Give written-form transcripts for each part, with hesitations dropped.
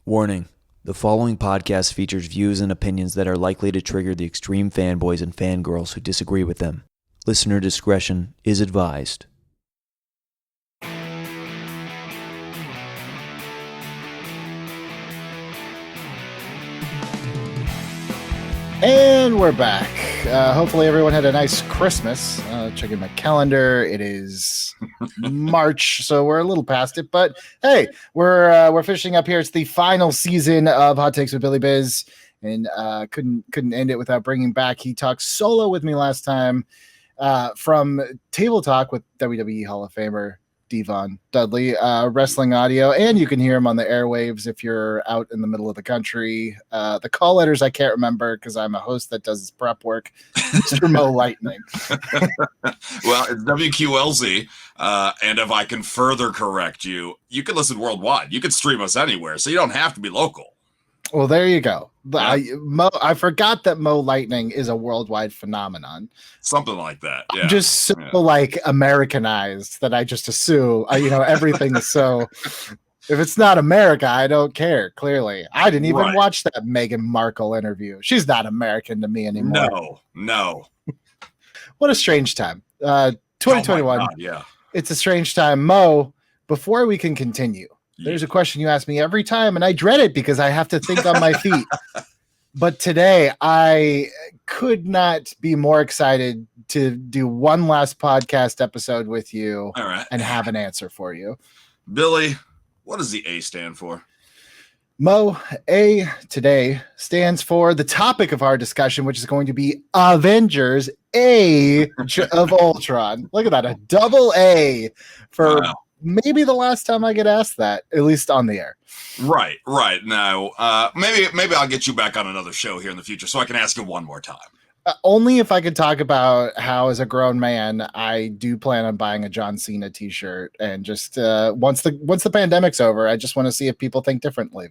Warning: the following podcast features views and opinions that are likely to trigger the extreme fanboys and fangirls who disagree with them. Listener discretion is advised. And we're back. Hopefully everyone had a nice Christmas. Checking my calendar. It is March, so we're a little past it. But hey, we're finishing up here. It's the final season of Hot Takes with Billy Biz, and couldn't end it without bringing back. He talked solo with me last time from Table Talk with WWE Hall of Famer Devon Dudley, wrestling audio, and you can hear him on the airwaves if you're out in the middle of the country. The call letters I can't remember because I'm a host that does his prep work. Mr. Mo Lightning. Well, it's WQLZ, and if I can further correct you, you can listen worldwide. You can stream us anywhere, so you don't have to be local. Well, there you go. Yeah. I forgot that Mo Lightning is a worldwide phenomenon. Something like that. Yeah. I'm just so like Americanized that I just assume everything is so. If it's not America, I don't care. Clearly, I didn't even watch that Meghan Markle interview. She's not American to me anymore. No. What a strange time. 2021. Oh my God, yeah. It's a strange time. Mo, before we can continue, there's a question you ask me every time, and I dread it because I have to think on my feet. But today, I could not be more excited to do one last podcast episode with you and have an answer for you. Billy, what does the A stand for? Mo, A today stands for the topic of our discussion, which is going to be Avengers Age of Ultron. Look at that, a double A for maybe the last time I get asked that, at least on the air. Right. Now, maybe I'll get you back on another show here in the future so I can ask you one more time. Only if I could talk about how, as a grown man, I do plan on buying a John Cena T-shirt, and just once the pandemic's over, I just want to see if people think differently.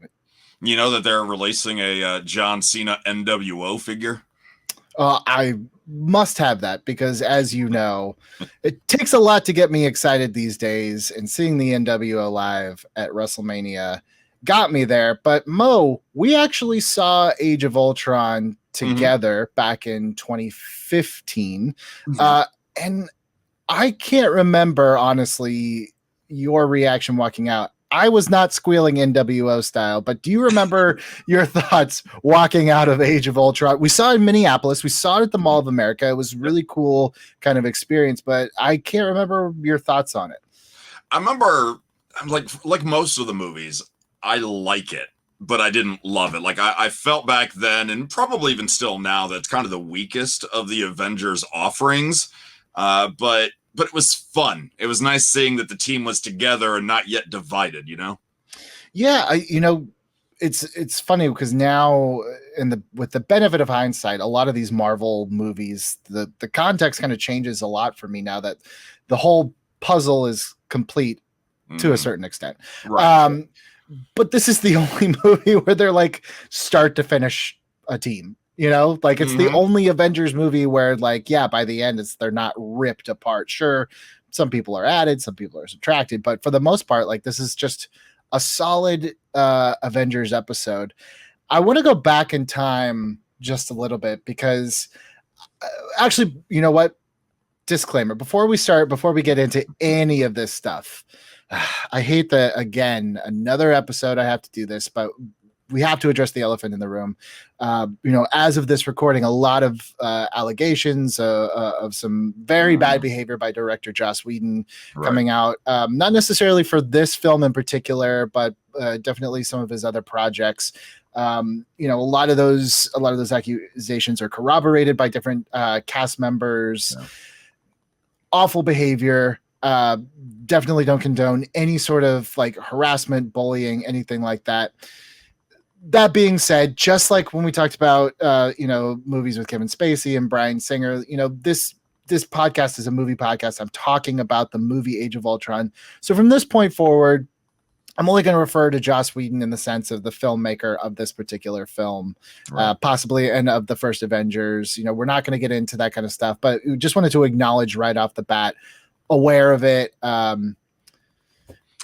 You know that they're releasing a John Cena NWO figure? I must have that because, as you know, it takes a lot to get me excited these days, and seeing the NWO live at WrestleMania got me there. But Mo, we actually saw Age of Ultron together back in 2015. And I can't remember, honestly, your reaction walking out. I was not squealing NWO style, but do you remember your thoughts walking out of Age of Ultron? We saw it in Minneapolis. We saw it at the Mall of America. It was really cool kind of experience, but I can't remember your thoughts on it. I remember, like most of the movies, I like it, but I didn't love it. Like I felt back then, and probably even still now, that it's kind of the weakest of the Avengers offerings. But it was fun. It was nice seeing that the team was together and not yet divided, Yeah, it's funny because now, with the benefit of hindsight, a lot of these Marvel movies, the context kind of changes a lot for me now that the whole puzzle is complete to a certain extent. Right. But this is the only movie where they're like start to finish a team. It's the only Avengers movie where, by the end, they're not ripped apart. Sure, some people are added, some people are subtracted, but for the most part, this is just a solid Avengers episode. I want to go back in time just a little bit because, actually, you know what? Disclaimer, before we get into any of this stuff, I hate that, again, another episode I have to do this, but we have to address the elephant in the room. As of this recording, a lot of allegations of some very bad behavior by director Joss Whedon coming out. Not necessarily for this film in particular, but definitely some of his other projects. A lot of those accusations are corroborated by different cast members. Yeah. Awful behavior. Definitely don't condone any sort of harassment, bullying, anything like that. That being said, just like when we talked about, movies with Kevin Spacey and Bryan Singer, this podcast is a movie podcast. I'm talking about the movie Age of Ultron. So from this point forward, I'm only going to refer to Joss Whedon in the sense of the filmmaker of this particular film, possibly, and of the first Avengers. We're not going to get into that kind of stuff, but we just wanted to acknowledge right off the bat, aware of it.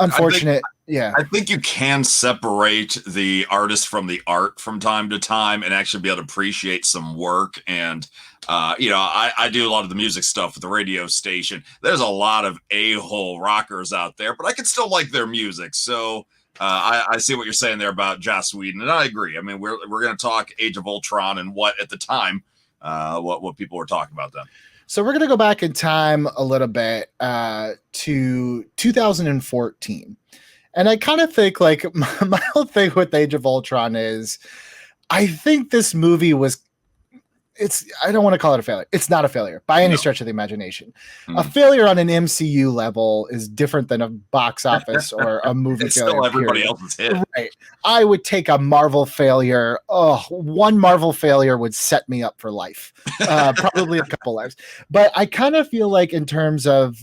unfortunate. I think you can separate the artist from the art from time to time and actually be able to appreciate some work. And, I do a lot of the music stuff with the radio station. There's a lot of a-hole rockers out there, but I can still like their music. So I see what you're saying there about Joss Whedon, and I agree. I mean, we're going to talk Age of Ultron and what at the time, what people were talking about then. So we're going to go back in time a little bit to 2014. And I kind of think like my whole thing with Age of Ultron is I think this movie I don't want to call it a failure. It's not a failure by any stretch of the imagination. A failure on an MCU level is different than a box office or a movie failure. Still everybody else's hit. Right. I would take a Marvel failure. Oh, one Marvel failure would set me up for life. Probably a couple lives. But I kind of feel like in terms of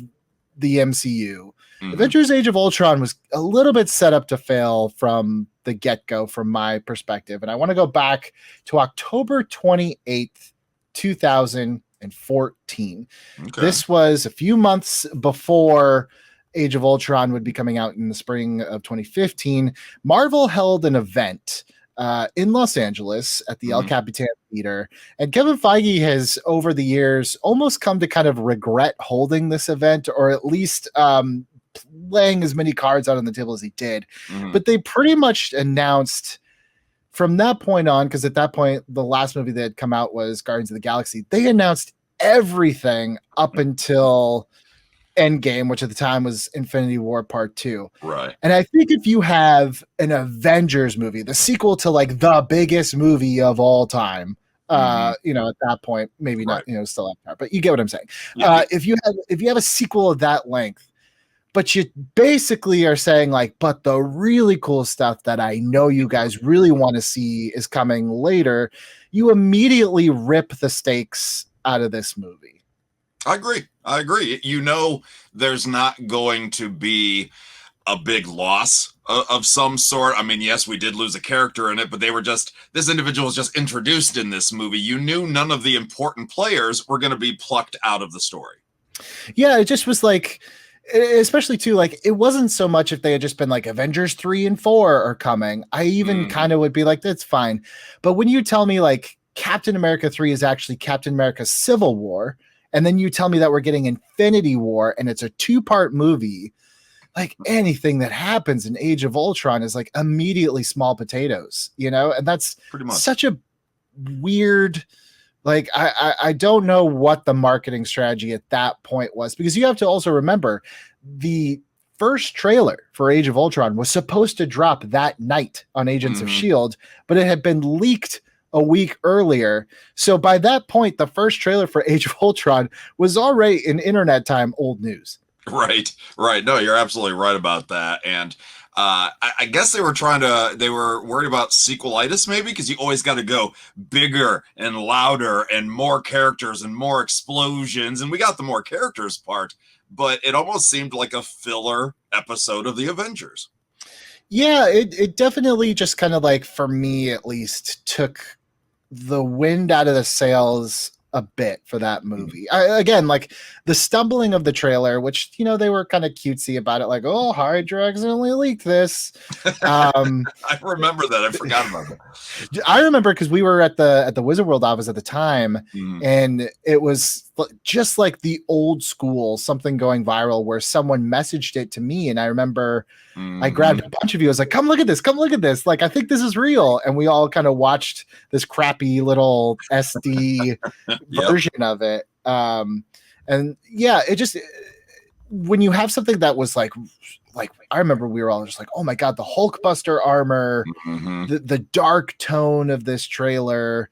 the MCU, Avengers Age of Ultron was a little bit set up to fail from the get-go from my perspective. And I want to go back to October 28th, 2014. Okay. This was a few months before Age of Ultron would be coming out in the spring of 2015. Marvel held an event in Los Angeles at the El Capitan Theater. And Kevin Feige has, over the years, almost come to kind of regret holding this event, or at least laying as many cards out on the table as he did. But they pretty much announced from that point on, because at that point, the last movie that had come out was Guardians of the Galaxy. They announced everything up until Endgame, which at the time was Infinity War Part 2. Right. And I think if you have an Avengers movie, the sequel to like the biggest movie of all time, at that point, maybe not, still up there, but you get what I'm saying. Yeah. If you have a sequel of that length, but you basically are saying like, but the really cool stuff that I know you guys really want to see is coming later, you immediately rip the stakes out of this movie. I agree. There's not going to be a big loss of some sort. I mean, yes, we did lose a character in it, but this individual was just introduced in this movie. You knew none of the important players were going to be plucked out of the story. Yeah, it just was like, especially too, like it wasn't so much if they had just been like Avengers 3 and 4 are coming. I even kind of would be like, that's fine. But when you tell me like Captain America 3 is actually Captain America Civil War, and then you tell me that we're getting Infinity War and it's a 2-part movie, like anything that happens in Age of Ultron is like immediately small potatoes, and that's pretty much such a weird. Like, I don't know what the marketing strategy at that point was, because you have to also remember the first trailer for Age of Ultron was supposed to drop that night on Agents of S.H.I.E.L.D., but it had been leaked a week earlier. So by that point, the first trailer for Age of Ultron was already in internet time old news. Right. No, you're absolutely right about that. And I guess they were worried about sequelitis maybe, because you always got to go bigger and louder and more characters and more explosions. And we got the more characters part, but it almost seemed like a filler episode of the Avengers. Yeah, it definitely just kind of like, for me at least, took the wind out of the sails a bit for that movie. Again, like the stumbling of the trailer, which, they were kind of cutesy about it. Like, oh, Hydra accidentally leaked this. I remember that. I forgot about that. I remember because we were at the Wizard World office at the time, and it was just like the old school, something going viral where someone messaged it to me. And I remember I grabbed a bunch of you. I was like, come look at this. Like, I think this is real. And we all kind of watched this crappy little SD version of it. And yeah, it just, when you have something that was like I remember we were all just like, oh my God, the Hulkbuster armor, the dark tone of this trailer.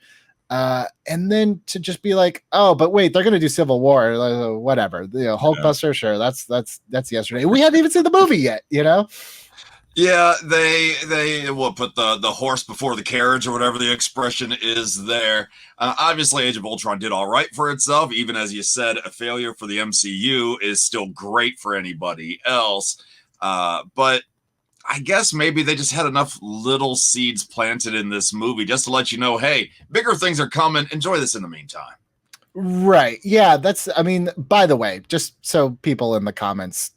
And then to just be like, oh, but wait, they're going to do Civil War, whatever, Hulkbuster. Sure. That's yesterday. We hadn't even seen the movie yet, Yeah, they will put the horse before the carriage, or whatever the expression is there. Obviously, Age of Ultron did all right for itself. Even as you said, a failure for the MCU is still great for anybody else. But I guess maybe they just had enough little seeds planted in this movie just to let you know, hey, bigger things are coming. Enjoy this in the meantime. Right. Yeah, by the way, just so people in the comments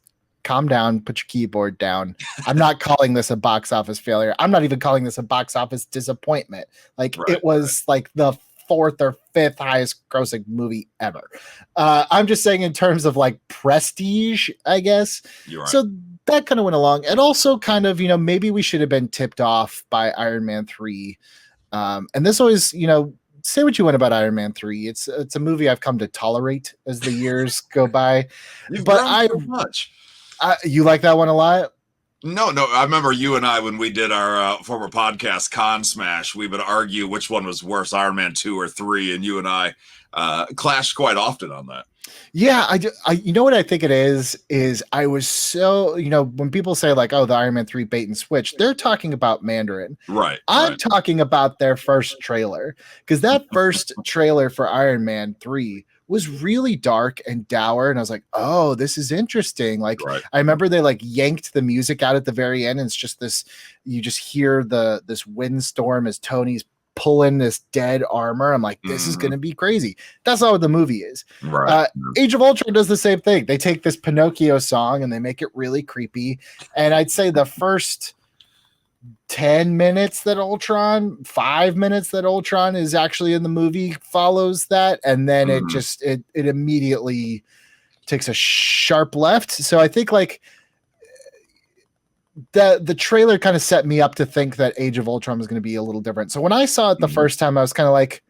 calm down, put your keyboard down. I'm not calling this a box office failure. I'm not even calling this a box office disappointment. Like it was like the fourth or fifth highest grossing movie ever. I'm just saying in terms of like prestige, I guess. You're right. So that kind of went along. And also kind of, maybe we should have been tipped off by Iron Man 3. And this always, say what you want about Iron Man 3. It's a movie I've come to tolerate as the years go by. You've but grown so much. You like that one a lot? No. I remember you and I, when we did our former podcast, Con Smash, we would argue which one was worse, Iron Man 2 or 3, and you and I clashed quite often on that. Yeah, I you know what I think it is I was so, when people say like, oh, the Iron Man 3 bait and switch, they're talking about Mandarin. Right. I'm talking about their first trailer, because that first trailer for Iron Man 3 was really dark and dour, and I was like, oh, this is interesting. Like I remember they like yanked the music out at the very end, and it's just this, you just hear this windstorm as Tony's pulling this dead armor. I'm like, this is gonna be crazy. That's not what the movie is. Age of Ultron does the same thing. They take this Pinocchio song and they make it really creepy, and I'd say the first 10 minutes that 5 minutes that Ultron is actually in the movie follows that, and then it just it immediately takes a sharp left. So I think like the trailer kind of set me up to think that Age of Ultron was going to be a little different. So when I saw it the first time, I was kind of like,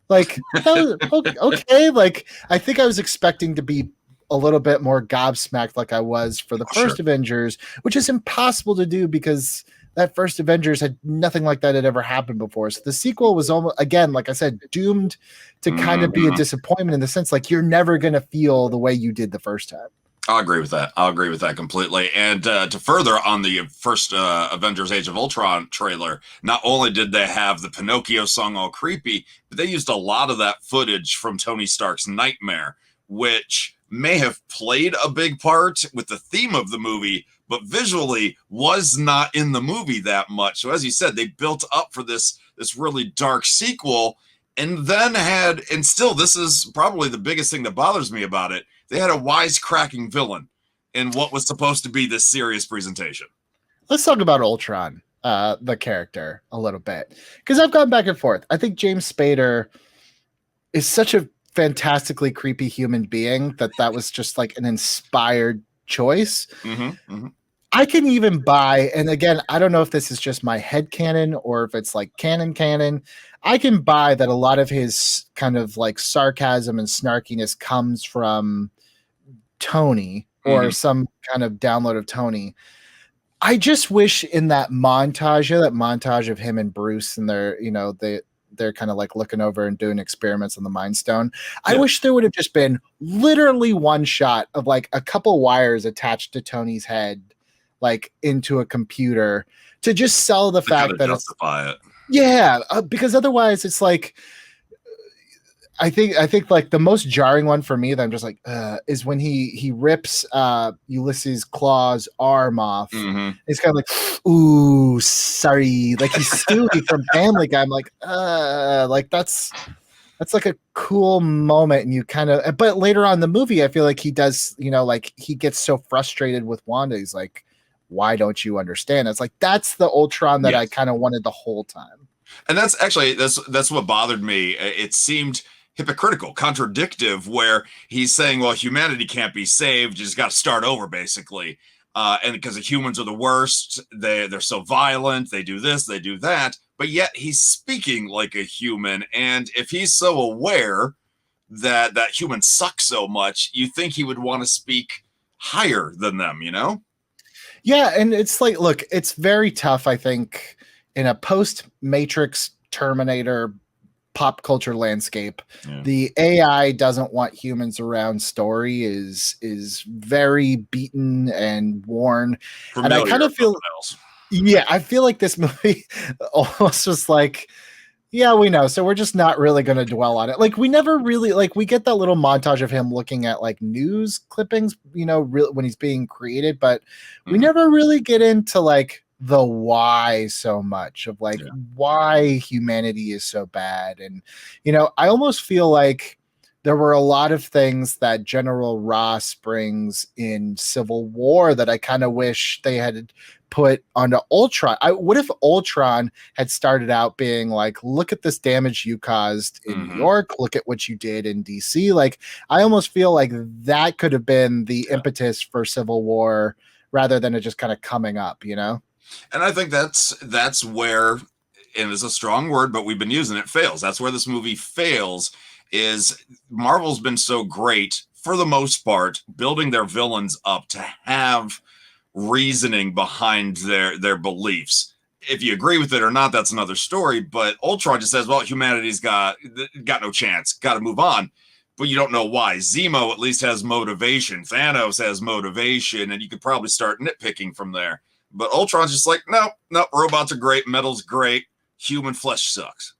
like okay. Like I think I was expecting to be a little bit more gobsmacked like I was for the first Avengers, which is impossible to do because that first Avengers had nothing like that had ever happened before. So the sequel was almost, again, like I said, doomed to kind of be a disappointment in the sense like you're never going to feel the way you did the first time. I'll agree with that completely. And to further on the first Avengers Age of Ultron trailer, not only did they have the Pinocchio song all creepy, but they used a lot of that footage from Tony Stark's Nightmare, which may have played a big part with the theme of the movie, but visually was not in the movie that much. So as you said, they built up for this really dark sequel, and then and still, this is probably the biggest thing that bothers me about it, they had a wisecracking villain in what was supposed to be this serious presentation. Let's talk about Ultron, the character, a little bit, because I've gone back and forth. I think James Spader is such a fantastically creepy human being that was just like an inspired choice. I can even buy, and again, I don't know if this is just my headcanon or if it's like canon. I can buy that a lot of his kind of like sarcasm and snarkiness comes from Tony or some kind of download of Tony. I just wish in that montage of him and Bruce and they're kind of like looking over and doing experiments on the Mind Stone. I wish there would have just been literally one shot of like a couple wires attached to Tony's head, like into a computer, to just sell the fact that justify it. Yeah, because otherwise it's like, I think like the most jarring one for me that I'm just like, is when he rips Ulysses Claw's arm off. He's kind of like, ooh, sorry. Like he's Stewie from Family Guy. I'm like that's like a cool moment. And you kind of, but later on in the movie, I feel like he does, like he gets so frustrated with Wanda. He's like, why don't you understand? It's like, that's the Ultron that I kind of wanted the whole time. And that's actually, that's what bothered me. It seemed hypocritical, contradictive, where he's saying, well, humanity can't be saved, you just got to start over, basically, and because the humans are the worst, they're so violent, they do this, they do that, but yet he's speaking like a human. And if he's so aware that humans suck so much, you think he would want to speak higher than them, Yeah, and it's like, look, it's very tough, I think, in a post-Matrix Terminator pop culture landscape. The AI doesn't want humans around story is very beaten and worn. Familiar, and I kind of feel I feel like this movie almost was like, yeah, we know, so we're just not really going to dwell on it. Like we never really, like we get that little montage of him looking at like news clippings, when he's being created, but we never really get into like the why so much of why humanity is so bad. And I almost feel like there were a lot of things that General Ross brings in Civil War that I kind of wish they had put onto Ultron. What if Ultron had started out being like, look at this damage you caused in New York, look at what you did in DC. Like, I almost feel like that could have been the impetus for Civil War rather than it just kind of coming up, you know? And I think that's where, and it's a strong word, but we've been using it, fails. That's where this movie fails, is Marvel's been so great for the most part building their villains up to have reasoning behind their beliefs. If you agree with it or not, that's another story. But Ultron just says, well, humanity's got no chance, got to move on. But you don't know why. Zemo at least has motivation. Thanos has motivation, and you could probably start nitpicking from there. But Ultron's just like, no, robots are great, metal's great, human flesh sucks.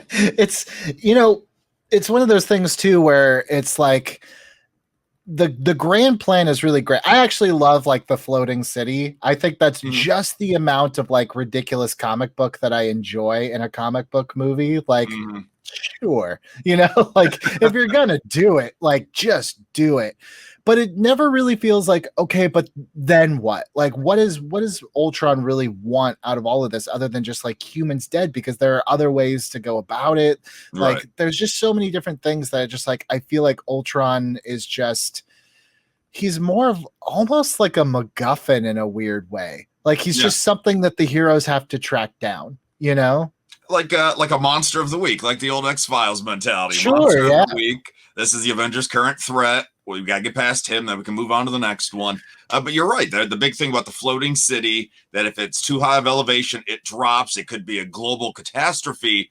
It's, it's one of those things too where it's like the grand plan is really great. I actually love like the floating city. I think that's just the amount of like ridiculous comic book that I enjoy in a comic book movie. Like, sure, like if you're gonna do it, like just do it. But it never really feels like, okay, but then what? Like, what does Ultron really want out of all of this other than just like humans dead? Because there are other ways to go about it. Right. Like, there's just so many different things that just like, I feel like Ultron is just, he's more of almost like a MacGuffin in a weird way. Like, he's just something that the heroes have to track down, Like a monster of the week, like the old X-Files mentality. Sure, monster of the week. This is the Avengers' current threat. We've got to get past him, then we can move on to the next one. But you're right. The big thing about the floating city, that if it's too high of elevation, it drops. It could be a global catastrophe.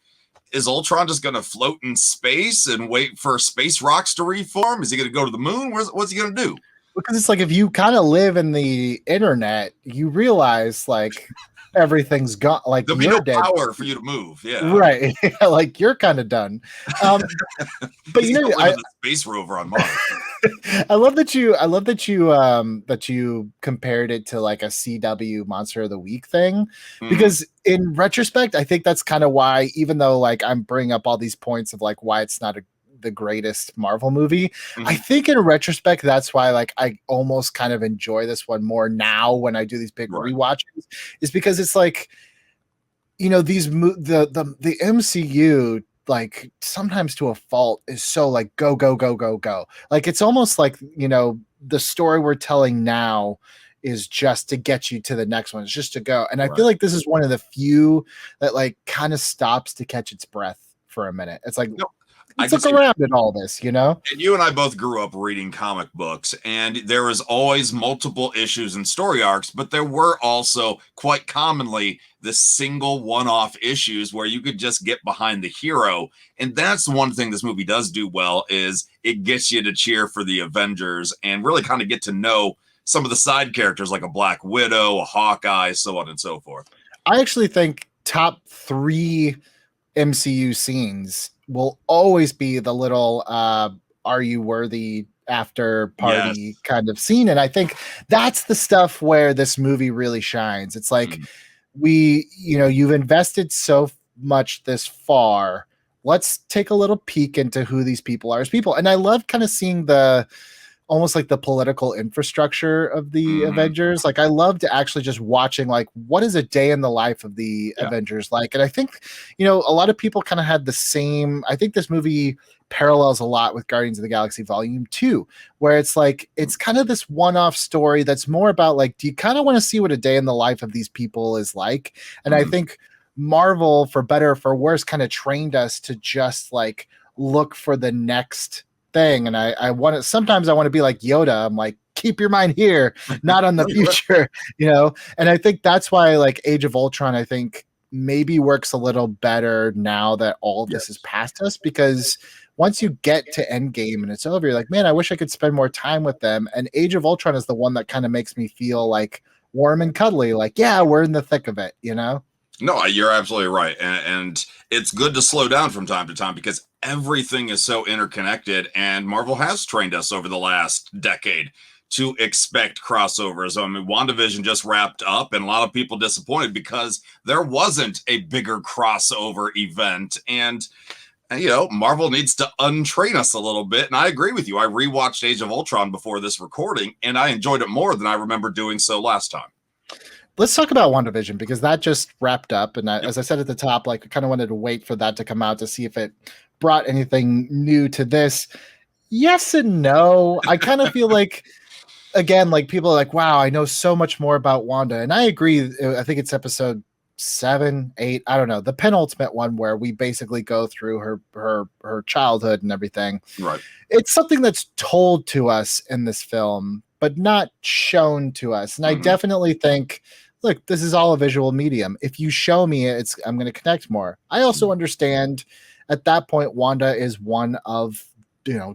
Is Ultron just going to float in space and wait for space rocks to reform? Is he going to go to the moon? What's he going to do? Because it's like, if you kind of live in the internet, you realize like everything's gone. Like, there'll be no power for you to move. Yeah, right. Like, you're kind of done. But the space rover on Mars. I love that you compared it to like a CW Monster of the Week thing, because in retrospect, I think that's kind of why, even though like I'm bringing up all these points of like why it's not the greatest Marvel movie, I think in retrospect that's why like I almost kind of enjoy this one more now when I do these big rewatches, is because it's like, these the MCU, like sometimes to a fault, is so like go. Like, it's almost like, the story we're telling now is just to get you to the next one. It's just to go. And I feel like this is one of the few that like kind of stops to catch its breath for a minute. It's like, let's look around at all this, And you and I both grew up reading comic books, and there was always multiple issues and story arcs, but there were also quite commonly the single one-off issues where you could just get behind the hero. And that's one thing this movie does do well, is it gets you to cheer for the Avengers and really kind of get to know some of the side characters, like a Black Widow, a Hawkeye, so on and so forth. I actually think top 3 MCU scenes will always be the little are you worthy after party kind of scene. And I think that's the stuff where this movie really shines. It's like, you've invested so much this far. Let's take a little peek into who these people are as people. And I love kind of seeing almost like the political infrastructure of the Avengers. Like, I loved actually just watching like, what is a day in the life of the Avengers like? And I think, a lot of people kind of had the same, I think this movie parallels a lot with Guardians of the Galaxy Volume 2, where it's like, it's kind of this one-off story that's more about like, do you kind of want to see what a day in the life of these people is like? And I think Marvel, for better or for worse, kind of trained us to just like look for the next thing. And sometimes I want to be like Yoda. I'm like, keep your mind here, not on the future, And I think that's why like Age of Ultron, I think maybe works a little better now that all of this is past us, because once you get to Endgame and it's over, you're like, man, I wish I could spend more time with them. And Age of Ultron is the one that kind of makes me feel like warm and cuddly, like, yeah, we're in the thick of it, No, you're absolutely right. And it's good to slow down from time to time, because everything is so interconnected, and Marvel has trained us over the last decade to expect crossovers. I mean, WandaVision just wrapped up, and a lot of people disappointed because there wasn't a bigger crossover event. And And, Marvel needs to untrain us a little bit. And I agree with you. I rewatched Age of Ultron before this recording, and I enjoyed it more than I remember doing so last time. Let's talk about WandaVision, because that just wrapped up. And as I said at the top, I kind of wanted to wait for that to come out to see if it brought anything new to this. Yes and no. I kind of feel like, again, people are like, wow, I know so much more about Wanda. And I agree. I think it's episode 7, 8, I don't know, the penultimate one, where we basically go through her childhood and everything. Right. It's something that's told to us in this film, but not shown to us. And I definitely think, look, this is all a visual medium. If you show me it, I'm going to connect more. I also understand at that point, Wanda is one of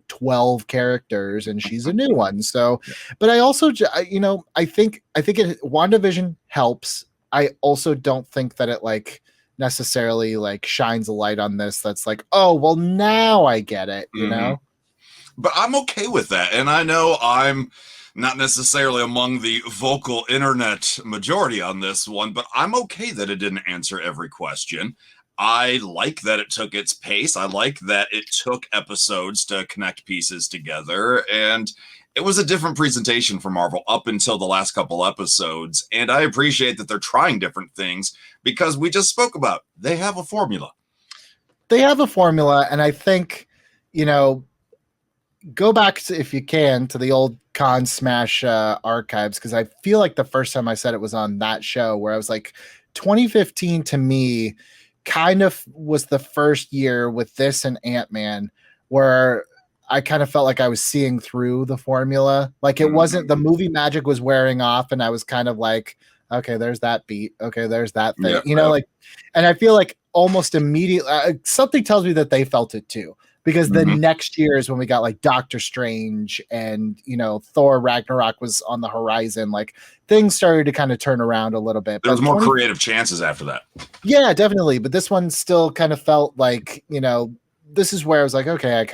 12 characters, and she's a new one. So, but I also, I think WandaVision helps. I also don't think that it necessarily shines a light on this. That's oh, well, now I get it, you know? But I'm okay with that. And I know I'm not necessarily among the vocal internet majority on this one, but I'm okay that it didn't answer every question. I like that it took its pace. I like that it took episodes to connect pieces together. And it was a different presentation for Marvel up until the last couple episodes. And I appreciate that they're trying different things, because we just spoke about, they have a formula. They have a formula. And I think, go back to, if you can, to the old Con Smash archives, because I feel like the first time I said it was on that show, where I was 2015 to me kind of was the first year with this and Ant-Man where I kind of felt like I was seeing through the formula. It wasn't, the movie magic was wearing off, and I was kind of okay, there's that beat. Okay, there's that thing. And I feel like almost immediately, something tells me that they felt it too. Because the next year is when we got Doctor Strange and, Thor Ragnarok was on the horizon. Things started to kind of turn around a little bit. There was more creative chances after that. Yeah, definitely. But this one still kind of felt this is where I was okay,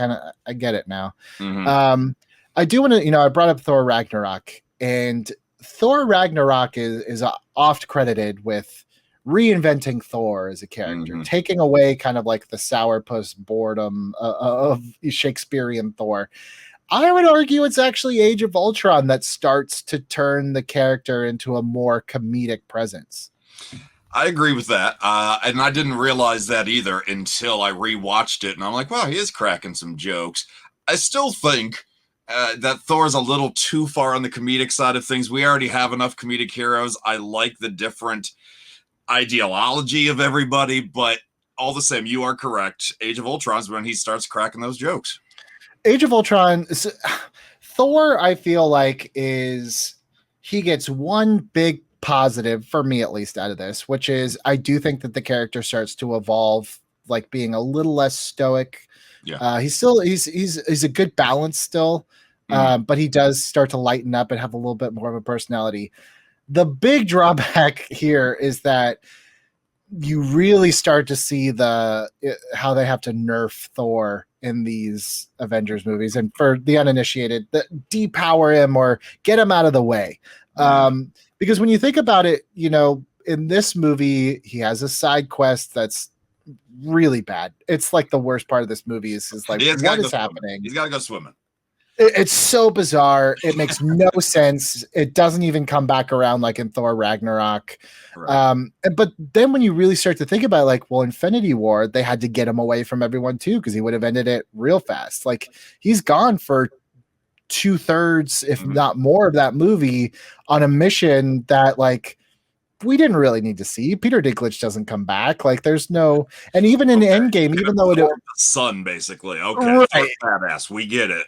I get it now. I do want to, I brought up Thor Ragnarok, and Thor Ragnarok is oft credited with reinventing Thor as a character, taking away kind of the sourpuss boredom of Shakespearean Thor. I would argue it's actually Age of Ultron that starts to turn the character into a more comedic presence. I agree with that. And I didn't realize that either until I rewatched it. And I'm wow, he is cracking some jokes. I still think that Thor's a little too far on the comedic side of things. We already have enough comedic heroes. I like the different ideology of everybody, but all the same, you are correct. Age of Ultron is when he starts cracking those jokes. Age of Ultron, Thor, I feel he gets one big positive, for me at least, out of this, which is I do think that the character starts to evolve, being a little less stoic. Yeah, he's a good balance still, but he does start to lighten up and have a little bit more of a personality. The big drawback here is that you really start to see how they have to nerf Thor in these Avengers movies, and for the uninitiated, depower him or get him out of the way. Because when you think about it, in this movie, he has a side quest that's really bad. It's the worst part of this movie is what is happening? He's got to go swimming. It's so bizarre. It makes no sense. It doesn't even come back around like in Thor Ragnarok. Right. But then when you really start to think about it, Infinity War, they had to get him away from everyone too, because he would have ended it real fast. He's gone for 2/3, if not more, of that movie on a mission that we didn't really need to see. Peter Dinklage doesn't come back. There's no, and even in Endgame, even though the sun, basically, okay, right. Badass, we get it.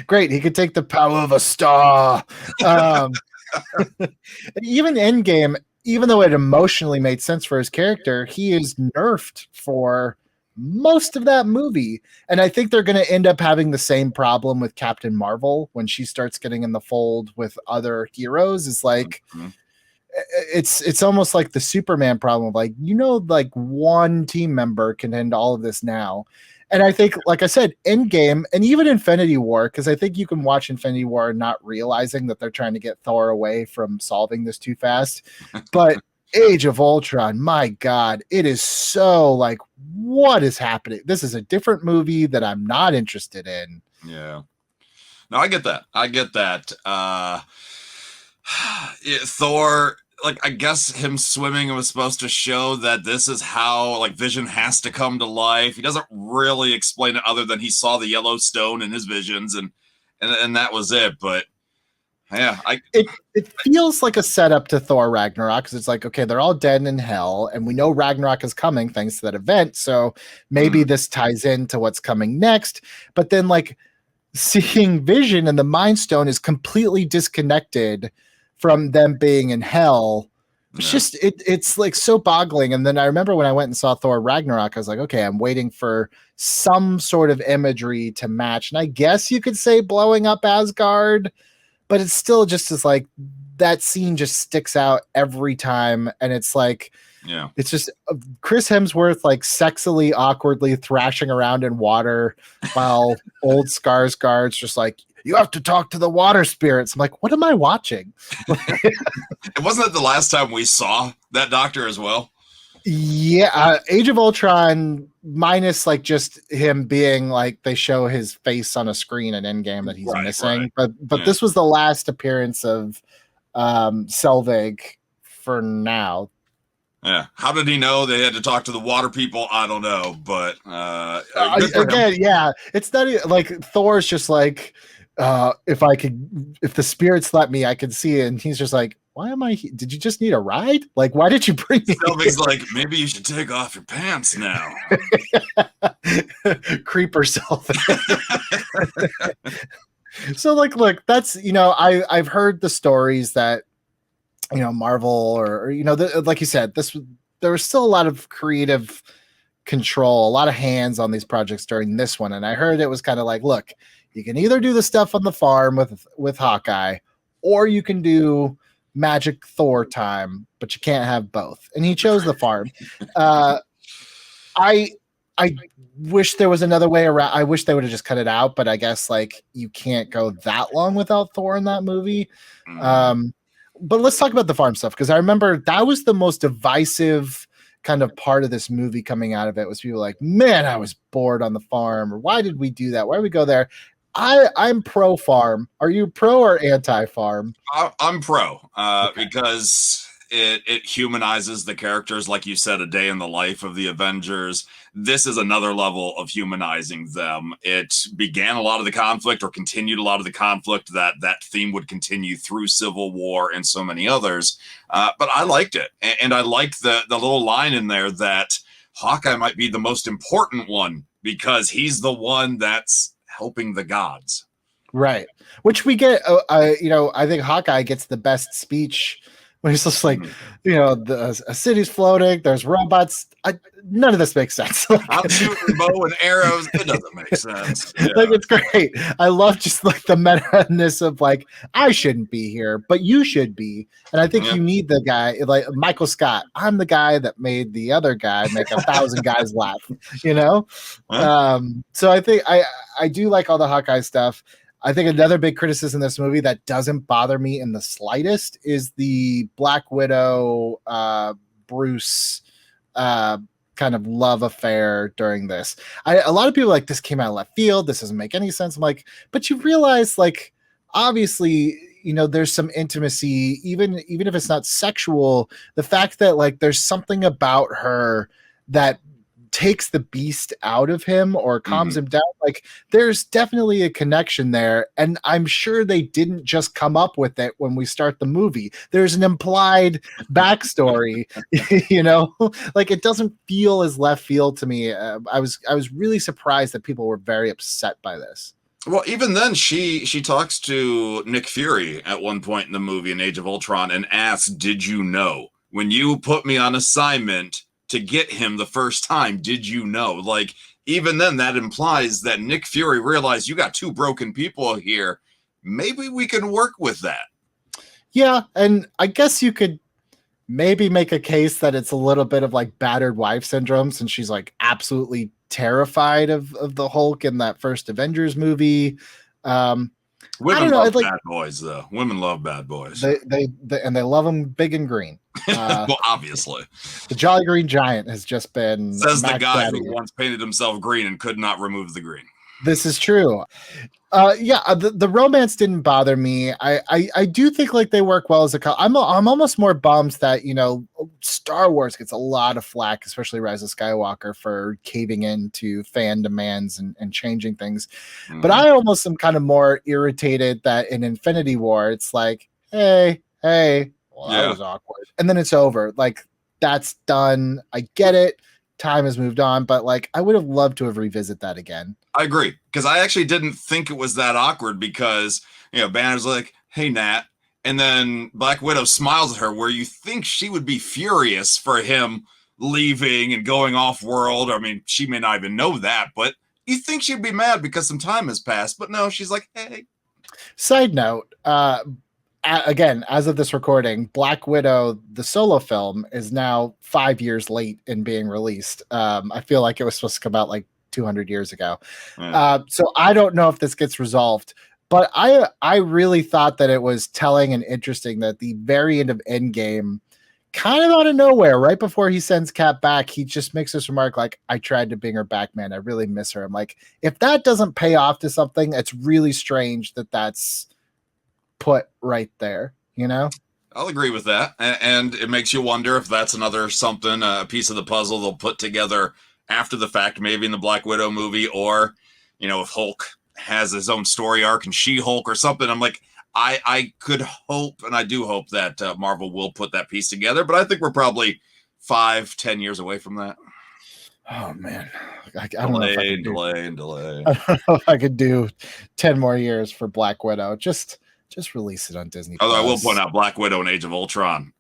Great, he could take the power of a star. Even Endgame, even though it emotionally made sense for his character, he is nerfed for most of that movie. And I think they're going to end up having the same problem with Captain Marvel when she starts getting in the fold with other heroes. Is it's almost like the Superman problem of one team member can end all of this now. And I think, like I said, Endgame and even Infinity War, because I think you can watch Infinity War not realizing that they're trying to get Thor away from solving this too fast. But Age of Ultron, my God, it is so what is happening? This is a different movie that I'm not interested in. Yeah. No, I get that. Thor, like, I guess him swimming was supposed to show that this is how, like, Vision has to come to life. He doesn't really explain it other than he saw the yellow stone in his visions, and that was it. But yeah, it feels like a setup to Thor Ragnarok, because it's like, okay, they're all dead in hell, and we know Ragnarok is coming thanks to that event. So maybe this ties into what's coming next. But then, like, seeing Vision and the Mind Stone is completely disconnected from them being in hell. It's just it's like so boggling. And then I remember when I went and saw Thor Ragnarok, I was like, okay, I'm waiting for some sort of imagery to match. And I guess you could say blowing up Asgard, but it's still just as like that scene just sticks out every time. And it's like, yeah, it's just Chris Hemsworth like sexily, awkwardly thrashing around in water while old Skarsgård's just like, you have to talk to the water spirits. I'm like, what am I watching? It wasn't that the last time we saw that Doctor as well. Yeah, Age of Ultron minus like just him being like they show his face on a screen in Endgame that he's missing. Right. But this was the last appearance of Selvig for now. Yeah. How did he know they had to talk to the water people? I don't know. But again, yeah, it's not like Thor's just like, if the spirits let me, I could see it. And he's just like, why am I here? Did you just need a ride? Like, why did you bring me? Selvig's like, maybe you should take off your pants now. Creeper Selvig. So like, look, that's, I've heard the stories that, Marvel or like you said, there was still a lot of creative control, a lot of hands on these projects during this one. And I heard it was kind of like, look, you can either do the stuff on the farm with Hawkeye, or you can do magic Thor time, but you can't have both. And he chose the farm. I wish there was another way around. I wish they would have just cut it out, but I guess like you can't go that long without Thor in that movie. But let's talk about the farm stuff, because I remember that was the most divisive kind of part of this movie coming out of it, was people like, man, I was bored on the farm, or why did we do that? Why did we go there? I'm pro farm. Are you pro or anti farm? I'm pro because it humanizes the characters. Like you said, a day in the life of the Avengers. This is another level of humanizing them. It began a lot of the conflict, or continued a lot of the conflict that theme would continue through Civil War and so many others. But I liked it. And I liked the little line in there that Hawkeye might be the most important one because he's the one that's helping the gods. Right. Which we get, I think Hawkeye gets the best speech when he's just like, a city's floating, there's robots. None of this makes sense. I'm shooting bow and arrows. It doesn't make sense. Yeah. Like, it's great. I love just like the meta-ness of like, I shouldn't be here, but you should be. And I think you need the guy like Michael Scott. I'm the guy that made the other guy make 1,000 guys laugh, So I think I do like all the Hawkeye stuff. I think another big criticism in this movie that doesn't bother me in the slightest is the Black Widow Bruce kind of love affair during this. A lot of people are like, this came out of left field. This doesn't make any sense. I'm like, but you realize, like, obviously, there's some intimacy, even if it's not sexual. The fact that like there's something about her that takes the beast out of him or calms him down. Like, there's definitely a connection there, and I'm sure they didn't just come up with it when we start the movie. There's an implied backstory. Like, it doesn't feel as left field to me. I was really surprised that people were very upset by this. Well, even then, she talks to Nick Fury at one point in the movie in Age of Ultron and asks, did you know when you put me on assignment to get him the first time, did you know? Like, even then, that implies that Nick Fury realized, you got two broken people here. Maybe we can work with that. Yeah, and I guess you could maybe make a case that it's a little bit of like battered wife syndrome, since she's like absolutely terrified of the Hulk in that first Avengers movie. Women don't know. love It's like bad boys, though. Women love bad boys. they love them big and green. Well, obviously. The Jolly Green Giant has just been Says the Max guy Daddy. who once painted himself green and could not remove the green. This is true. The romance didn't bother me. I do think like they work well as a couple. I'm almost more bummed that Star Wars gets a lot of flack, especially Rise of Skywalker, for caving into fan demands and changing things. Mm-hmm. But I almost am kind of more irritated that in Infinity War it's like, hey, well, that was awkward, and then it's over. Like that's done. I get it. Time has moved on, but like I would have loved to have revisit that again. I agree, because I actually didn't think it was that awkward because, Banner's like, hey, Nat. And then Black Widow smiles at her where you think she would be furious for him leaving and going off world. I mean, she may not even know that, but you think she'd be mad because some time has passed. But no, she's like, hey. Side note, again, as of this recording, Black Widow, the solo film, is now 5 years late in being released. I feel like it was supposed to come out like 200 years ago. So I don't know if this gets resolved, but I really thought that it was telling and interesting that the very end of Endgame, kind of out of nowhere, right before he sends Cap back, he just makes this remark like, I tried to bring her back, man. I really miss her. I'm like, if that doesn't pay off to something, it's really strange that that's put right there, I'll agree with that. And it makes you wonder if that's another something, a piece of the puzzle they'll put together after the fact, maybe in the Black Widow movie, or, if Hulk has his own story arc and She-Hulk or something. I'm like, I could hope, and I do hope that Marvel will put that piece together, but I think we're probably 5-10 years away from that. Oh, man. I don't know if I could delay. I don't know if I could do 10 more years for Black Widow. Just release it on Disney+. Although I will point out Black Widow and Age of Ultron.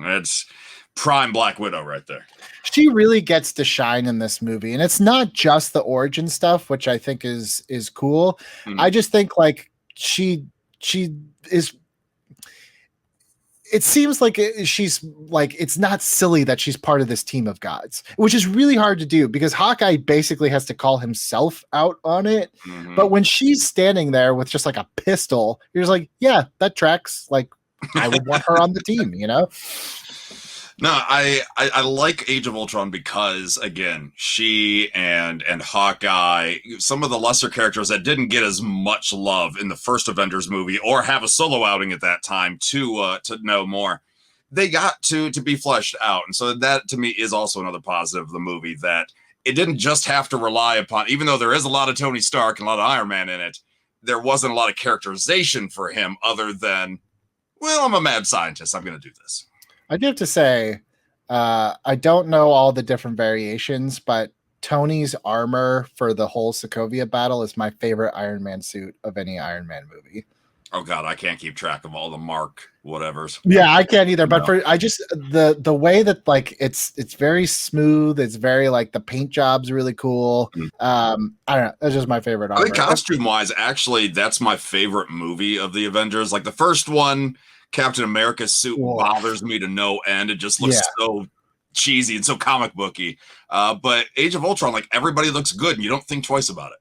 That's prime Black Widow right there. She really gets to shine in this movie, and it's not just the origin stuff, which I think is cool. I just think like she is. It seems like she's like, it's not silly that she's part of this team of gods, which is really hard to do because Hawkeye basically has to call himself out on it. But when she's standing there with just like a pistol, you're just like, yeah, that tracks. Like I would want her on the team, No, I like Age of Ultron because, again, she and Hawkeye, some of the lesser characters that didn't get as much love in the first Avengers movie or have a solo outing at that time to know more, they got to be fleshed out. And so that, to me, is also another positive of the movie, that it didn't just have to rely upon, even though there is a lot of Tony Stark and a lot of Iron Man in it, there wasn't a lot of characterization for him other than, well, I'm a mad scientist. I'm going to do this. I do have to say, I don't know all the different variations, but Tony's armor for the whole Sokovia battle is my favorite Iron Man suit of any Iron Man movie. Oh God, I can't keep track of all the Mark whatevers. Yeah, I can't either. But the way that like it's very smooth. It's very like the paint job's really cool. I don't know. That's just my favorite armor. I think costume wise, actually, that's my favorite movie of the Avengers. Like the first one, Captain America's suit bothers me to no end. It just looks so cheesy and so comic booky. But Age of Ultron, like everybody looks good and you don't think twice about it.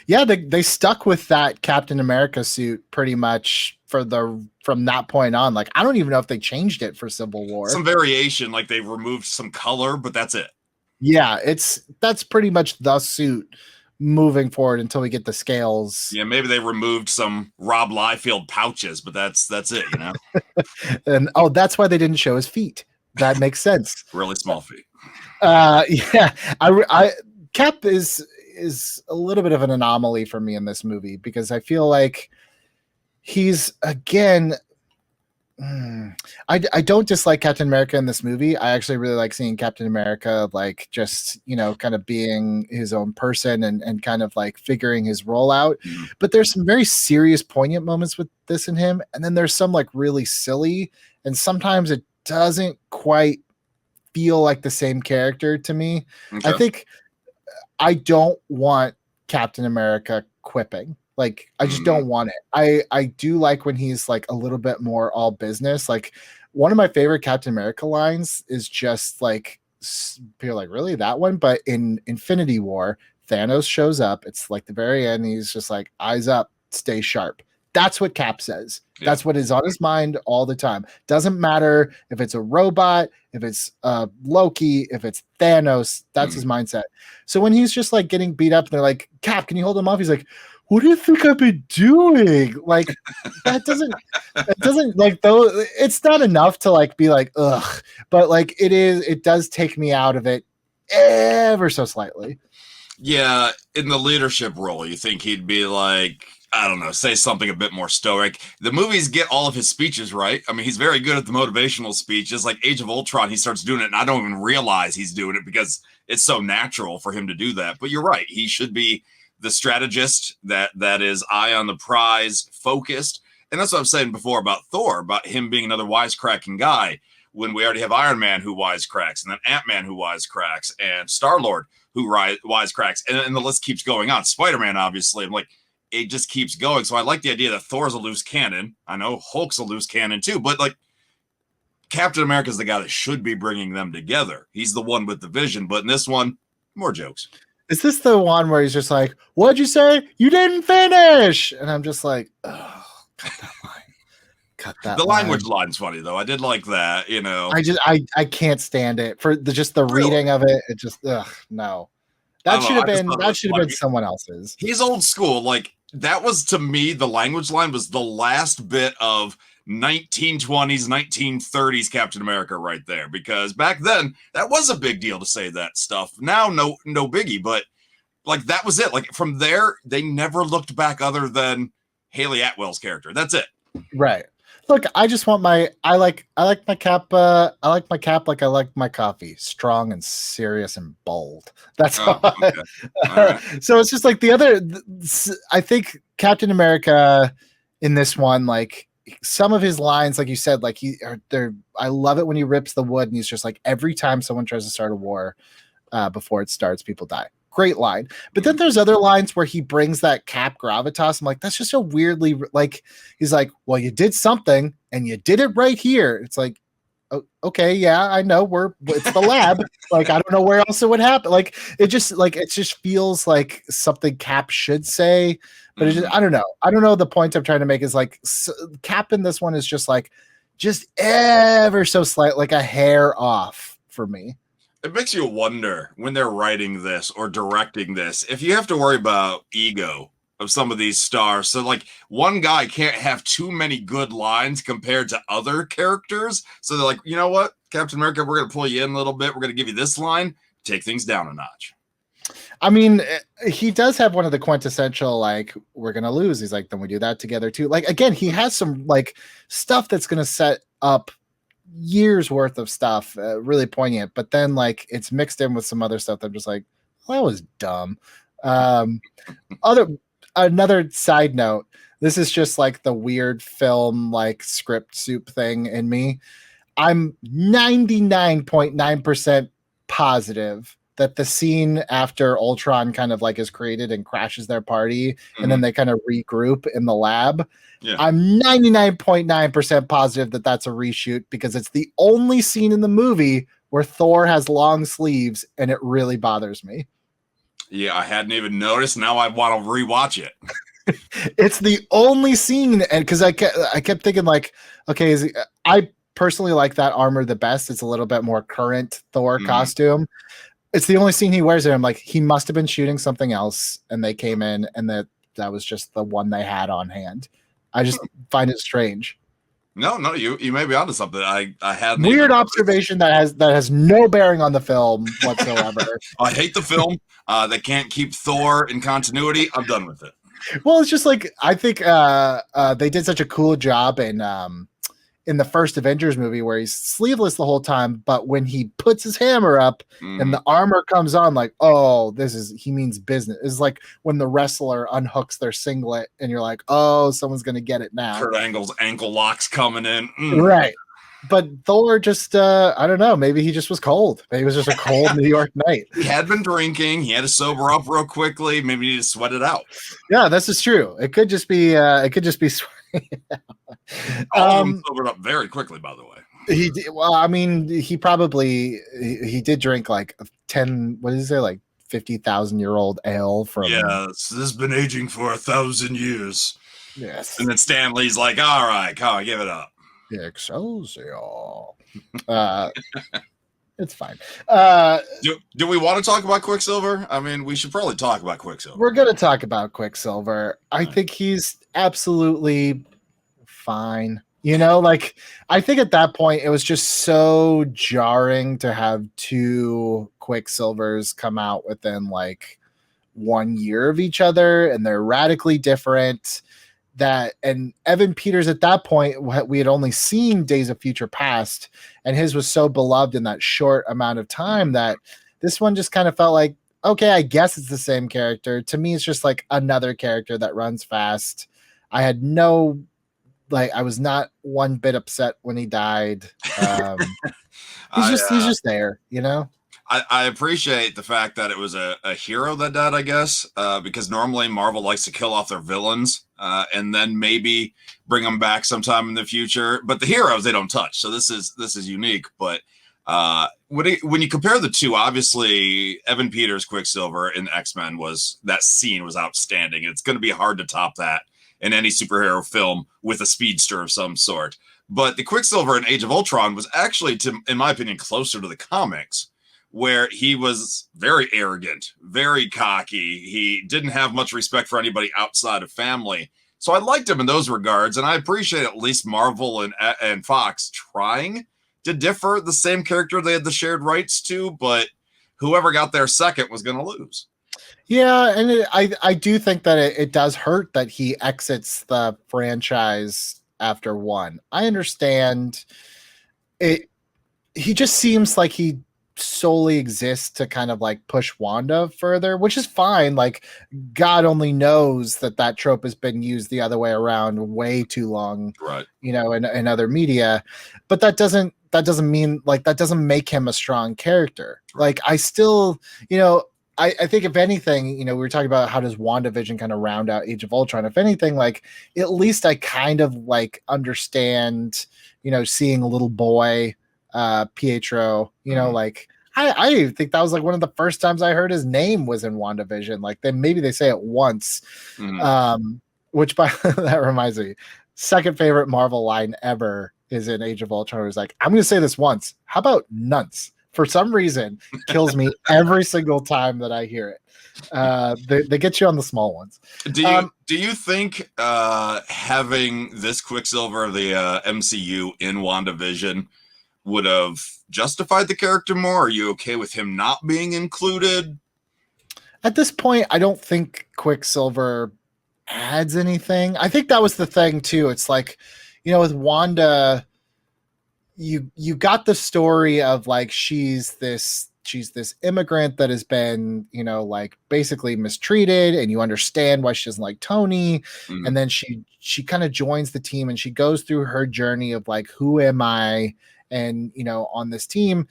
Yeah, they stuck with that Captain America suit pretty much from that point on. Like I don't even know if they changed it for Civil War. Some variation, like they removed some color, but that's it. Yeah, that's pretty much the suit moving forward until we get the scales. Yeah, maybe they removed some Rob Liefeld pouches, but that's it, And that's why they didn't show his feet. That makes sense. Really small feet. Yeah, I Cap is a little bit of an anomaly for me in this movie because I feel like he's again. I don't dislike Captain America in this movie. I actually really like seeing Captain America like just kind of being his own person and kind of like figuring his role out. But there's some very serious, poignant moments with this and him, and then there's some like really silly, and sometimes it doesn't quite feel like the same character to me. Okay. I think I don't want Captain America quipping. Like, I just don't want it. I do like when he's like a little bit more all business. Like one of my favorite Captain America lines is just like, people are like, really, that one? But in Infinity War, Thanos shows up. It's like the very end. He's just like, eyes up, stay sharp. That's what Cap says. Yeah. That's what is on his mind all the time. Doesn't matter if it's a robot, if it's Loki, if it's Thanos. That's his mindset. So when he's just like getting beat up, and they're like, Cap, can you hold him off? He's like, what do you think I've been doing? Like, that doesn't like, though, it's not enough to like be like, ugh, but like it does take me out of it ever so slightly. Yeah, in the leadership role, you think he'd be like, I don't know, say something a bit more stoic. The movies get all of his speeches right. I mean, he's very good at the motivational speeches. Like Age of Ultron, he starts doing it, and I don't even realize he's doing it because it's so natural for him to do that. But you're right. He should be the strategist that is eye on the prize, focused. And that's what I was saying before about Thor, about him being another wisecracking guy, when we already have Iron Man who wisecracks, and then Ant-Man who wisecracks, and Star-Lord who wisecracks, and the list keeps going on. Spider-Man, obviously, I'm like, it just keeps going. So I like the idea that Thor's a loose cannon. I know Hulk's a loose cannon too, but like Captain America's the guy that should be bringing them together. He's the one with the vision, but in this one, more jokes. Is this the one where he's just like, what'd you say? You didn't finish. And I'm just like, oh, cut that line. Cut that The line. language line's funny though. I did like that, you know. I can't stand it for the reading of it. It just no. That should have been someone else's. He's old school. Like that was, to me, the language line was the last bit of 1920s, 1930s Captain America right there. Because back then that was a big deal to say that stuff. Now, no biggie, but like that was it. Like from there, they never looked back other than Haley Atwell's character. That's it. Right. Look, I just want I like my Cap. I like my Cap like I like my coffee, strong and serious and bold. That's all. Okay. All right. So it's just like the other. I think Captain America in this one, like some of his lines, like you said, like I love it when he rips the wood and he's just like, every time someone tries to start a war, before it starts, people die. Great line. But then there's other lines where he brings that Cap gravitas. I'm like, that's just so weirdly, like, he's like, well, you did something and you did it right here. It's like, oh, okay, yeah, I know it's the lab. Like, I don't know where else it would happen. Like, it just feels like something Cap should say, but I don't know. I don't know. The point I'm trying to make is like Cap in this one is just ever so slight, like a hair off for me. It makes you wonder when they're writing this or directing this, if you have to worry about ego of some of these stars. So like one guy can't have too many good lines compared to other characters. So they're like, you know what, Captain America, we're going to pull you in a little bit. We're going to give you this line, take things down a notch. I mean, he does have one of the quintessential, like, we're going to lose. He's like, then we do that together too. Like, again, he has some like stuff that's going to set up years worth of stuff, really poignant, but then like it's mixed in with some other stuff that I'm just like, well, that was dumb. Another side note, this is just like the weird film like script soup thing in me. I'm 99.9% positive that the scene after Ultron kind of like is created and crashes their party, and then they kind of regroup in the lab. Yeah. I'm 99.9% positive that that's a reshoot, because it's the only scene in the movie where Thor has long sleeves, and it really bothers me. Yeah, I hadn't even noticed. Now I want to rewatch it. It's the only scene, and because I kept thinking like, okay, I personally like that armor the best. It's a little bit more current Thor costume. It's the only scene he wears there. I'm like, he must have been shooting something else, and they came in, and that was just the one they had on hand. I just find it strange. No, you may be onto something. I had weird observation that has no bearing on the film whatsoever. I hate the film. They can't keep Thor in continuity. I'm done with it. Well, it's just like, I think they did such a cool job in the first Avengers movie where he's sleeveless the whole time, but when he puts his hammer up and the armor comes on, like, oh, he means business. It's like when the wrestler unhooks their singlet and you're like, oh, someone's going to get it now. Kurt Angle's ankle locks coming in. Right. But Thor just, I don't know, maybe he just was cold. Maybe it was just a cold New York night. He had been drinking. He had to sober up real quickly. Maybe he needed to sweat it out. Yeah, this is true. It could just be All of them sobered up very quickly, by the way. He did. Well, I mean, he did drink like 10, what is it, like 50,000-year-old ale from. Yeah, this has been aging for 1,000 years. Yes. And then Stanley's like, all right, come on, give it up. Excelsior. It's fine. Do we want to talk about Quicksilver? I mean, we should probably talk about Quicksilver. We're going to talk about Quicksilver. I think he's absolutely fine. You know, like, I think at that point it was just so jarring to have two Quicksilvers come out within like 1 year of each other, and they're radically different. And Evan Peters at that point, we had only seen Days of Future Past, and his was so beloved in that short amount of time that this one just kind of felt like, okay, I guess it's the same character. To me, it's just like another character that runs fast. I had no, like, I was not one bit upset when he died. He's just there, you know? I appreciate the fact that it was a hero that died, I guess, because normally Marvel likes to kill off their villains and then maybe bring them back sometime in the future. But the heroes they don't touch, so this is unique. But when you compare the two, obviously Evan Peters' Quicksilver in X-Men that scene was outstanding. It's going to be hard to top that in any superhero film with a speedster of some sort. But the Quicksilver in Age of Ultron was actually, in my opinion, closer to the comics, where he was very arrogant, very cocky. He didn't have much respect for anybody outside of family. So I liked him in those regards, and I appreciate at least Marvel and Fox trying to differ the same character they had the shared rights to, but whoever got there second was going to lose. Yeah, and I do think that it does hurt that he exits the franchise after one. I understand it. He just seems like he solely exists to kind of like push Wanda further, which is fine. Like, God only knows that trope has been used the other way around way too long, right? You know, in other media. But that doesn't mean, like, that doesn't make him a strong character. Right. Like, I still, you know, I think if anything, you know, we were talking about how does WandaVision kind of round out Age of Ultron. If anything, like, at least I kind of like understand, you know, seeing a little boy, Pietro, you know, like I think that was like one of the first times I heard his name was in WandaVision. Like, then maybe they say it once, which by that reminds me, second favorite Marvel line ever is in Age of Ultron. It was like, I'm going to say this once. How about nunts? For some reason, kills me every single time that I hear it. They get you on the small ones. Do you think having this Quicksilver of the MCU in WandaVision would have justified the character more? Are you okay with him not being included? At this point, I don't think Quicksilver adds anything. I think that was the thing too. It's like, you know, with Wanda, you got the story of like she's this immigrant that has been, you know, like basically mistreated, and you understand why she doesn't like Tony. And then she kind of joins the team, and she goes through her journey of like, who am I, and, you know, on this team.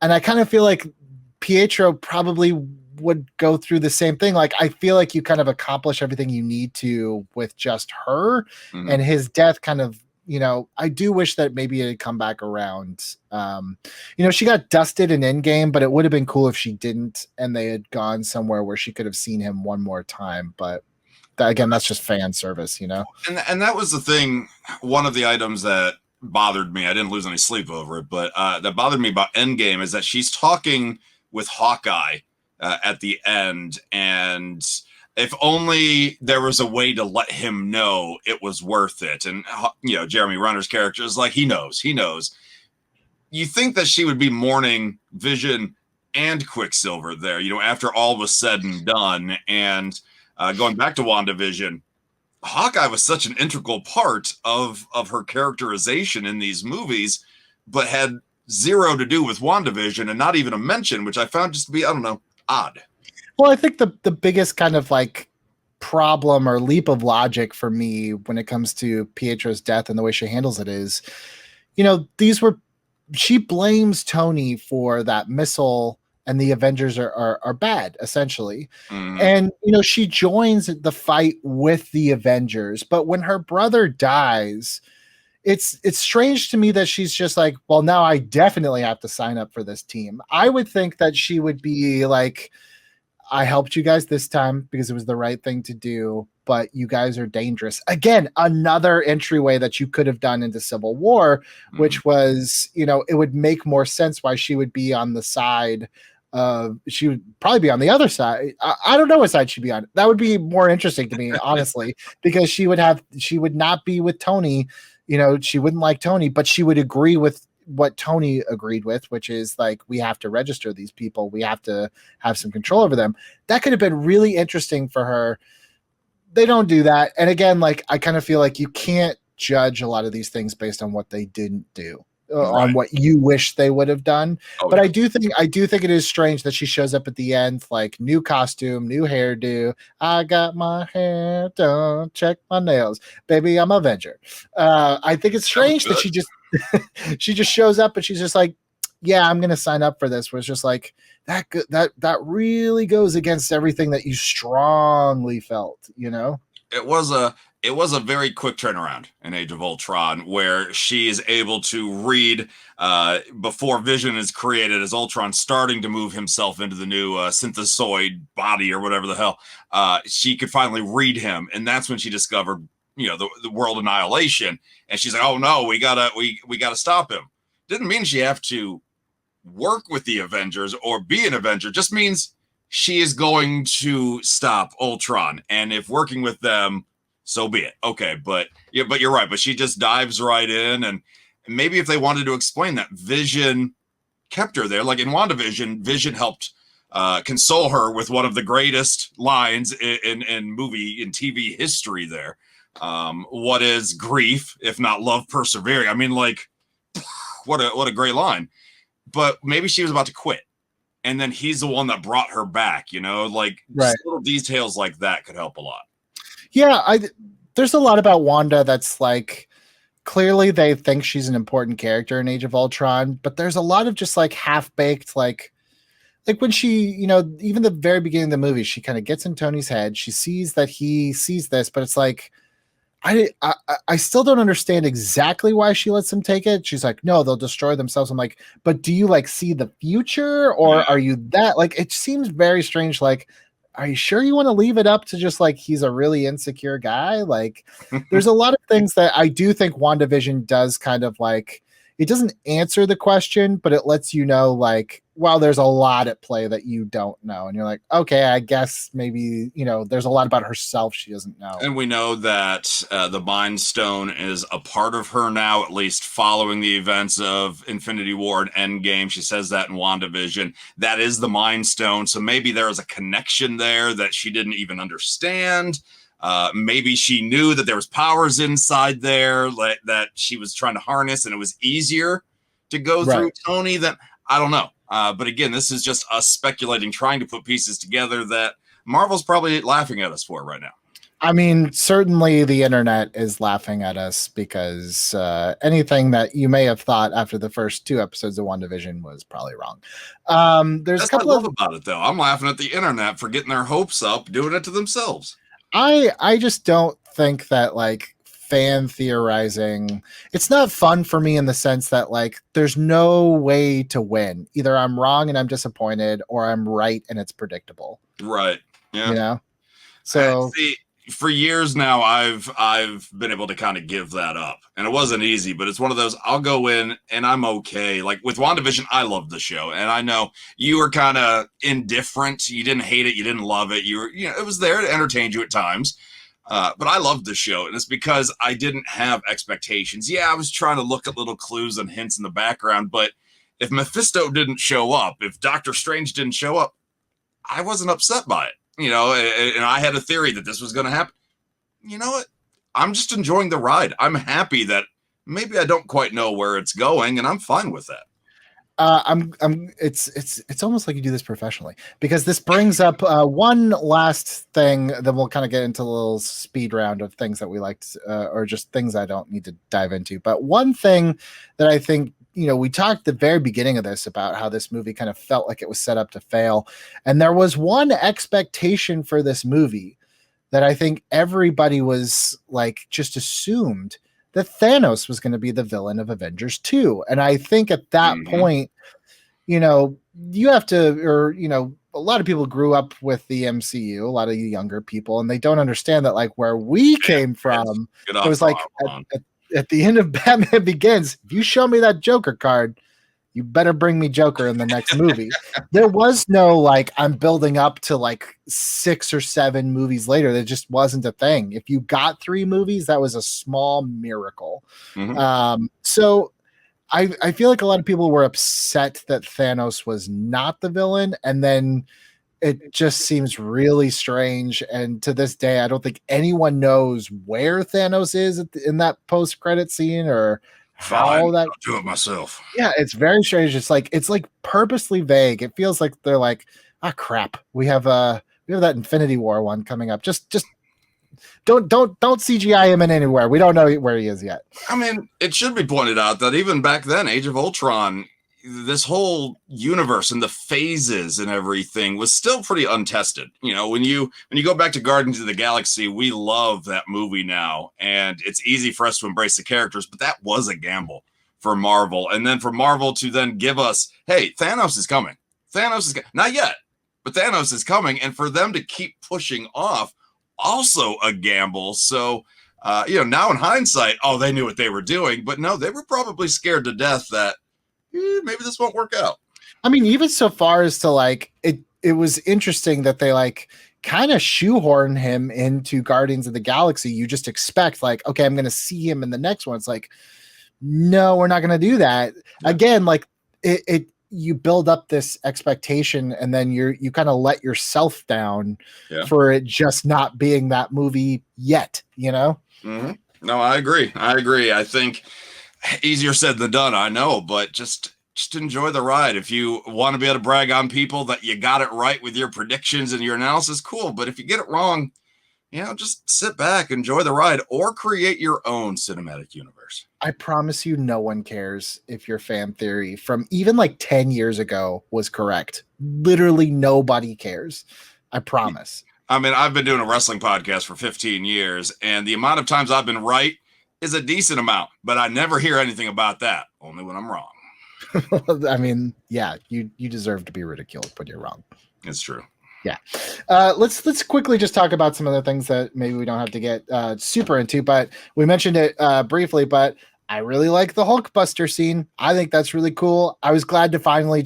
And I kind of feel like Pietro probably would go through the same thing. Like, I feel like you kind of accomplish everything you need to with just her, and his death kind of, you know, I do wish that maybe it had come back around. You know, she got dusted in Endgame, but it would have been cool if she didn't, and they had gone somewhere where she could have seen him one more time. But again, that's just fan service, you know? And that was the thing. One of the items that bothered me, I didn't lose any sleep over it, but that bothered me about Endgame is that she's talking with Hawkeye at the end, and if only there was a way to let him know it was worth it. And, you know, Jeremy Renner's character is like, he knows. You think that she would be mourning Vision and Quicksilver there, you know, after all was said and done. And going back to WandaVision, Hawkeye was such an integral part of her characterization in these movies, but had zero to do with WandaVision, and not even a mention, which I found just to be, I don't know, odd. Well, I think the biggest kind of like problem or leap of logic for me when it comes to Pietro's death and the way she handles it is, you know, she blames Tony for that missile, and the Avengers are bad, essentially. And, you know, she joins the fight with the Avengers, but when her brother dies, it's strange to me that she's just like, well, now I definitely have to sign up for this team. I would think that she would be like, I helped you guys this time because it was the right thing to do, but you guys are dangerous. Again, another entryway that you could have done into Civil War, which was, it would make more sense why she would be on the side. She would probably be on the other side. I don't know what side she'd be on. That would be more interesting to me, honestly, because she would not be with Tony. She wouldn't like Tony, but she would agree with what Tony agreed with, which is like, we have to register these people. We have to have some control over them. That could have been really interesting for her. They don't do that. And again, like, I kind of feel like you can't judge a lot of these things based on what they didn't do. On what you wish they would have done. But yeah. I do think it is strange that she shows up at the end, like, new costume, new hairdo. I got my hair done, check my nails. Baby, I'm Avenger. I think it's strange that she just shows up and she's just like, yeah, I'm going to sign up for this. Where it's just like, that really goes against everything that you strongly felt, It was a very quick turnaround in Age of Ultron, where she is able to read before Vision is created, as Ultron starting to move himself into the new synthesoid body or whatever the hell. She could finally read him, and that's when she discovered, the world annihilation. And she's like, "Oh no, we gotta stop him." Didn't mean she have to work with the Avengers or be an Avenger. Just means she is going to stop Ultron, and if working with them, so be it. Okay, but you're right. But she just dives right in, and maybe if they wanted to explain that, Vision kept her there. Like in WandaVision, Vision helped console her with one of the greatest lines in movie and TV history. There, what is grief if not love persevering? I mean, like, what a great line. But maybe she was about to quit, and then he's the one that brought her back. Like, just little details like that could help a lot. Yeah, there's a lot about Wanda that's like, clearly they think she's an important character in Age of Ultron, but there's a lot of just like half-baked, like when she, even the very beginning of the movie, she kind of gets in Tony's head. She sees that he sees this, but it's like, I still don't understand exactly why she lets them take it. She's like, no, they'll destroy themselves. I'm like, but do you like see the future, or are you that? Like, it seems very strange. Like, are you sure you want to leave it up to just like, he's a really insecure guy? Like, there's a lot of things that I do think WandaVision does kind of like, it doesn't answer the question, but it lets you know, like, well, there's a lot at play that you don't know. And you're like, okay, I guess maybe, there's a lot about herself she doesn't know. And we know that the Mind Stone is a part of her now, at least following the events of Infinity War and Endgame. She says that in WandaVision. That is the Mind Stone. So maybe there is a connection there that she didn't even understand. Maybe she knew that there was powers inside there that she was trying to harness, and it was easier to go through Tony than, I don't know. But again, this is just us speculating, trying to put pieces together that Marvel's probably laughing at us for right now. I mean, certainly the internet is laughing at us because anything that you may have thought after the first 2 episodes of WandaVision was probably wrong. There's That's a couple what I love about it, though. I'm laughing at the internet for getting their hopes up, doing it to themselves. I just don't think that, like, fan theorizing, it's not fun for me in the sense that, like, there's no way to win. Either I'm wrong and I'm disappointed, or I'm right and it's predictable. Right. Yeah. So see, for years now, I've been able to kind of give that up, and it wasn't easy, but it's one of those, I'll go in and I'm okay. Like with WandaVision, I loved the show, and I know you were kind of indifferent. You didn't hate it. You didn't love it. It was there to entertain you at times. But I loved the show, and it's because I didn't have expectations. Yeah, I was trying to look at little clues and hints in the background, but if Mephisto didn't show up, if Doctor Strange didn't show up, I wasn't upset by it. And I had a theory that this was going to happen. You know what? I'm just enjoying the ride. I'm happy that maybe I don't quite know where it's going, and I'm fine with that. It's almost like you do this professionally, because this brings up one last thing, then we'll kind of get into a little speed round of things that we liked, or just things I don't need to dive into. But one thing that I think, we talked at the very beginning of this about how this movie kind of felt like it was set up to fail. And there was one expectation for this movie that I think everybody was like, just assumed that Thanos was going to be the villain of Avengers 2. And I think at that point, you have to, or, a lot of people grew up with the MCU, a lot of you younger people, and they don't understand that like where we came from, it was like at the end of Batman Begins, if you show me that Joker card, you better bring me Joker in the next movie. There was no like I'm building up to like 6 or 7 movies later. That just wasn't a thing. If you got 3 movies, that was a small miracle. So I feel like a lot of people were upset that Thanos was not the villain, and then it just seems really strange. And to this day, I don't think anyone knows where Thanos is in that post-credit scene or how that. I'll do it myself. Yeah, it's very strange. It's like purposely vague. It feels like they're like, crap, we have that Infinity War one coming up. Just don't CGI him in anywhere. We don't know where he is yet. I mean, it should be pointed out that even back then, Age of Ultron, this whole universe and the phases and everything was still pretty untested. You know, when you go back to Guardians of the Galaxy, we love that movie now, and it's easy for us to embrace the characters, but that was a gamble for Marvel. And then for Marvel to then give us, hey, Thanos is coming. Not yet, but Thanos is coming. And for them to keep pushing off, also a gamble. So, now in hindsight, they knew what they were doing, but no, they were probably scared to death that maybe this won't work out. I mean, even so far as to like, it was interesting that they like kind of shoehorn him into Guardians of the Galaxy. You just expect like, okay, I'm going to see him in the next one. It's like, no, we're not going to do that. Yeah. Again, like you build up this expectation and then you kind of let yourself down for it just not being that movie yet, you know? Mm-hmm. No, I agree. I think easier said than done, I know, but just enjoy the ride. If you want to be able to brag on people that you got it right with your predictions and your analysis, cool. But if you get it wrong, just sit back, enjoy the ride, or create your own cinematic universe. I promise you, no one cares if your fan theory from even like 10 years ago was correct. Literally nobody cares. I promise. I mean, I've been doing a wrestling podcast for 15 years, and the amount of times I've been right is a decent amount, but I never hear anything about that, only when I'm wrong. I mean, yeah, you deserve to be ridiculed when you're wrong. It's true. Yeah. Let's quickly just talk about some other things that maybe we don't have to get super into, but we mentioned it briefly, but I really like the Hulkbuster scene. I think that's really cool. I was glad to finally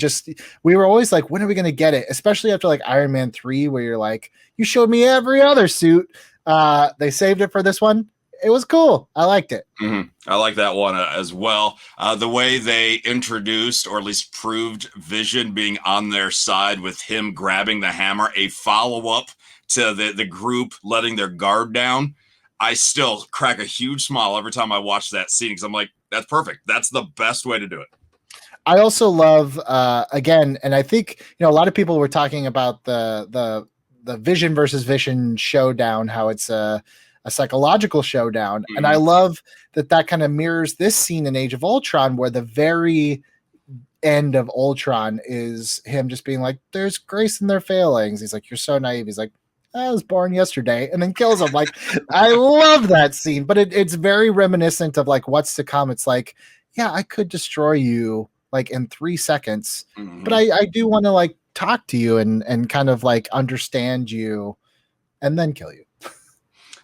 we were always like, when are we going to get it? Especially after like Iron Man 3, where you're like, you showed me every other suit. They saved it for this one. It was cool. I liked it. Mm-hmm. I like that one as well. The way they introduced, or at least proved, Vision being on their side with him grabbing the hammer, a follow-up to the group letting their guard down. I still crack a huge smile every time I watch that scene because I'm like, that's perfect. That's the best way to do it. I also love, again, and I think, a lot of people were talking about the Vision versus Vision showdown, how it's a psychological showdown. Mm-hmm. And I love that kind of mirrors this scene in Age of Ultron, where the very end of Ultron is him just being like, there's grace in their failings. He's like, you're so naive. He's like, I was born yesterday, and then kills him. Like, I love that scene, but it's very reminiscent of like what's to come. It's like, yeah, I could destroy you like in 3 seconds, mm-hmm. but I do want to like talk to you and kind of like understand you and then kill you.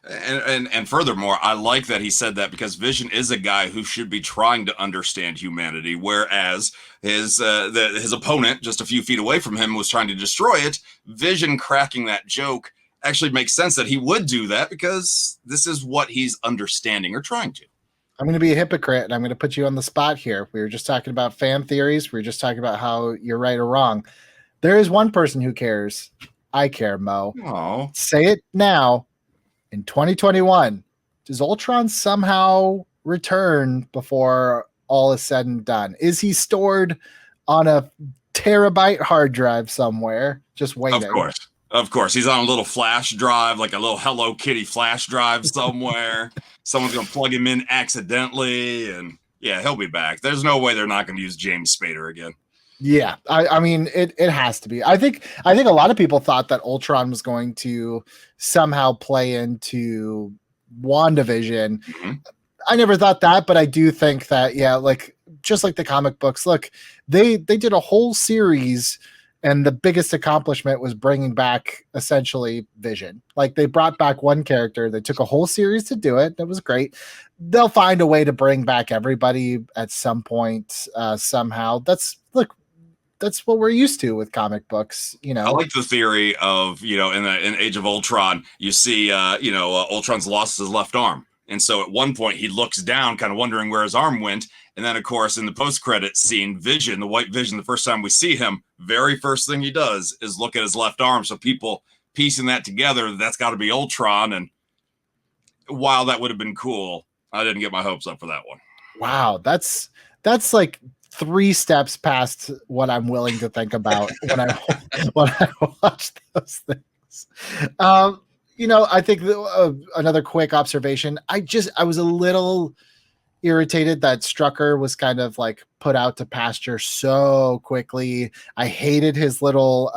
And furthermore, I like that he said that because Vision is a guy who should be trying to understand humanity, whereas his opponent just a few feet away from him was trying to destroy it. Vision cracking that joke actually makes sense that he would do that because this is what he's understanding or trying to. I'm going to be a hypocrite and I'm going to put you on the spot here. We were just talking about fan theories. We were just talking about how you're right or wrong. There is one person who cares. I care, Mo. Oh. Say it now. In 2021, does Ultron somehow return before all is said and done? Is he stored on a terabyte hard drive somewhere, just waiting? Of course. He's on a little flash drive, like a little Hello Kitty flash drive somewhere. Someone's going to plug him in accidentally, and yeah, he'll be back. There's no way they're not going to use James Spader again. Yeah, I mean, it has to be. I think a lot of people thought that Ultron was going to somehow play into WandaVision. Mm-hmm. I never thought that, but I do think that, yeah, like just like the comic books, look, they did a whole series And the biggest accomplishment was bringing back essentially Vision. Like they brought back one character. They took a whole series to do it. That was great. They'll find a way to bring back everybody at some point somehow. That's what we're used to with comic books. I like the theory of, in Age of Ultron, you see, Ultron's lost his left arm. And so at one point he looks down, kind of wondering where his arm went. And then, of course, in the post-credits scene, Vision, the White Vision, the first time we see him, very first thing he does is look at his left arm. So people piecing that together, that's got to be Ultron. And while that would have been cool, I didn't get my hopes up for that one. Wow, that's like 3 steps past what I'm willing to think about when I watch those things. I think another quick observation. I was a little irritated that Strucker was kind of like put out to pasture so quickly. I hated his little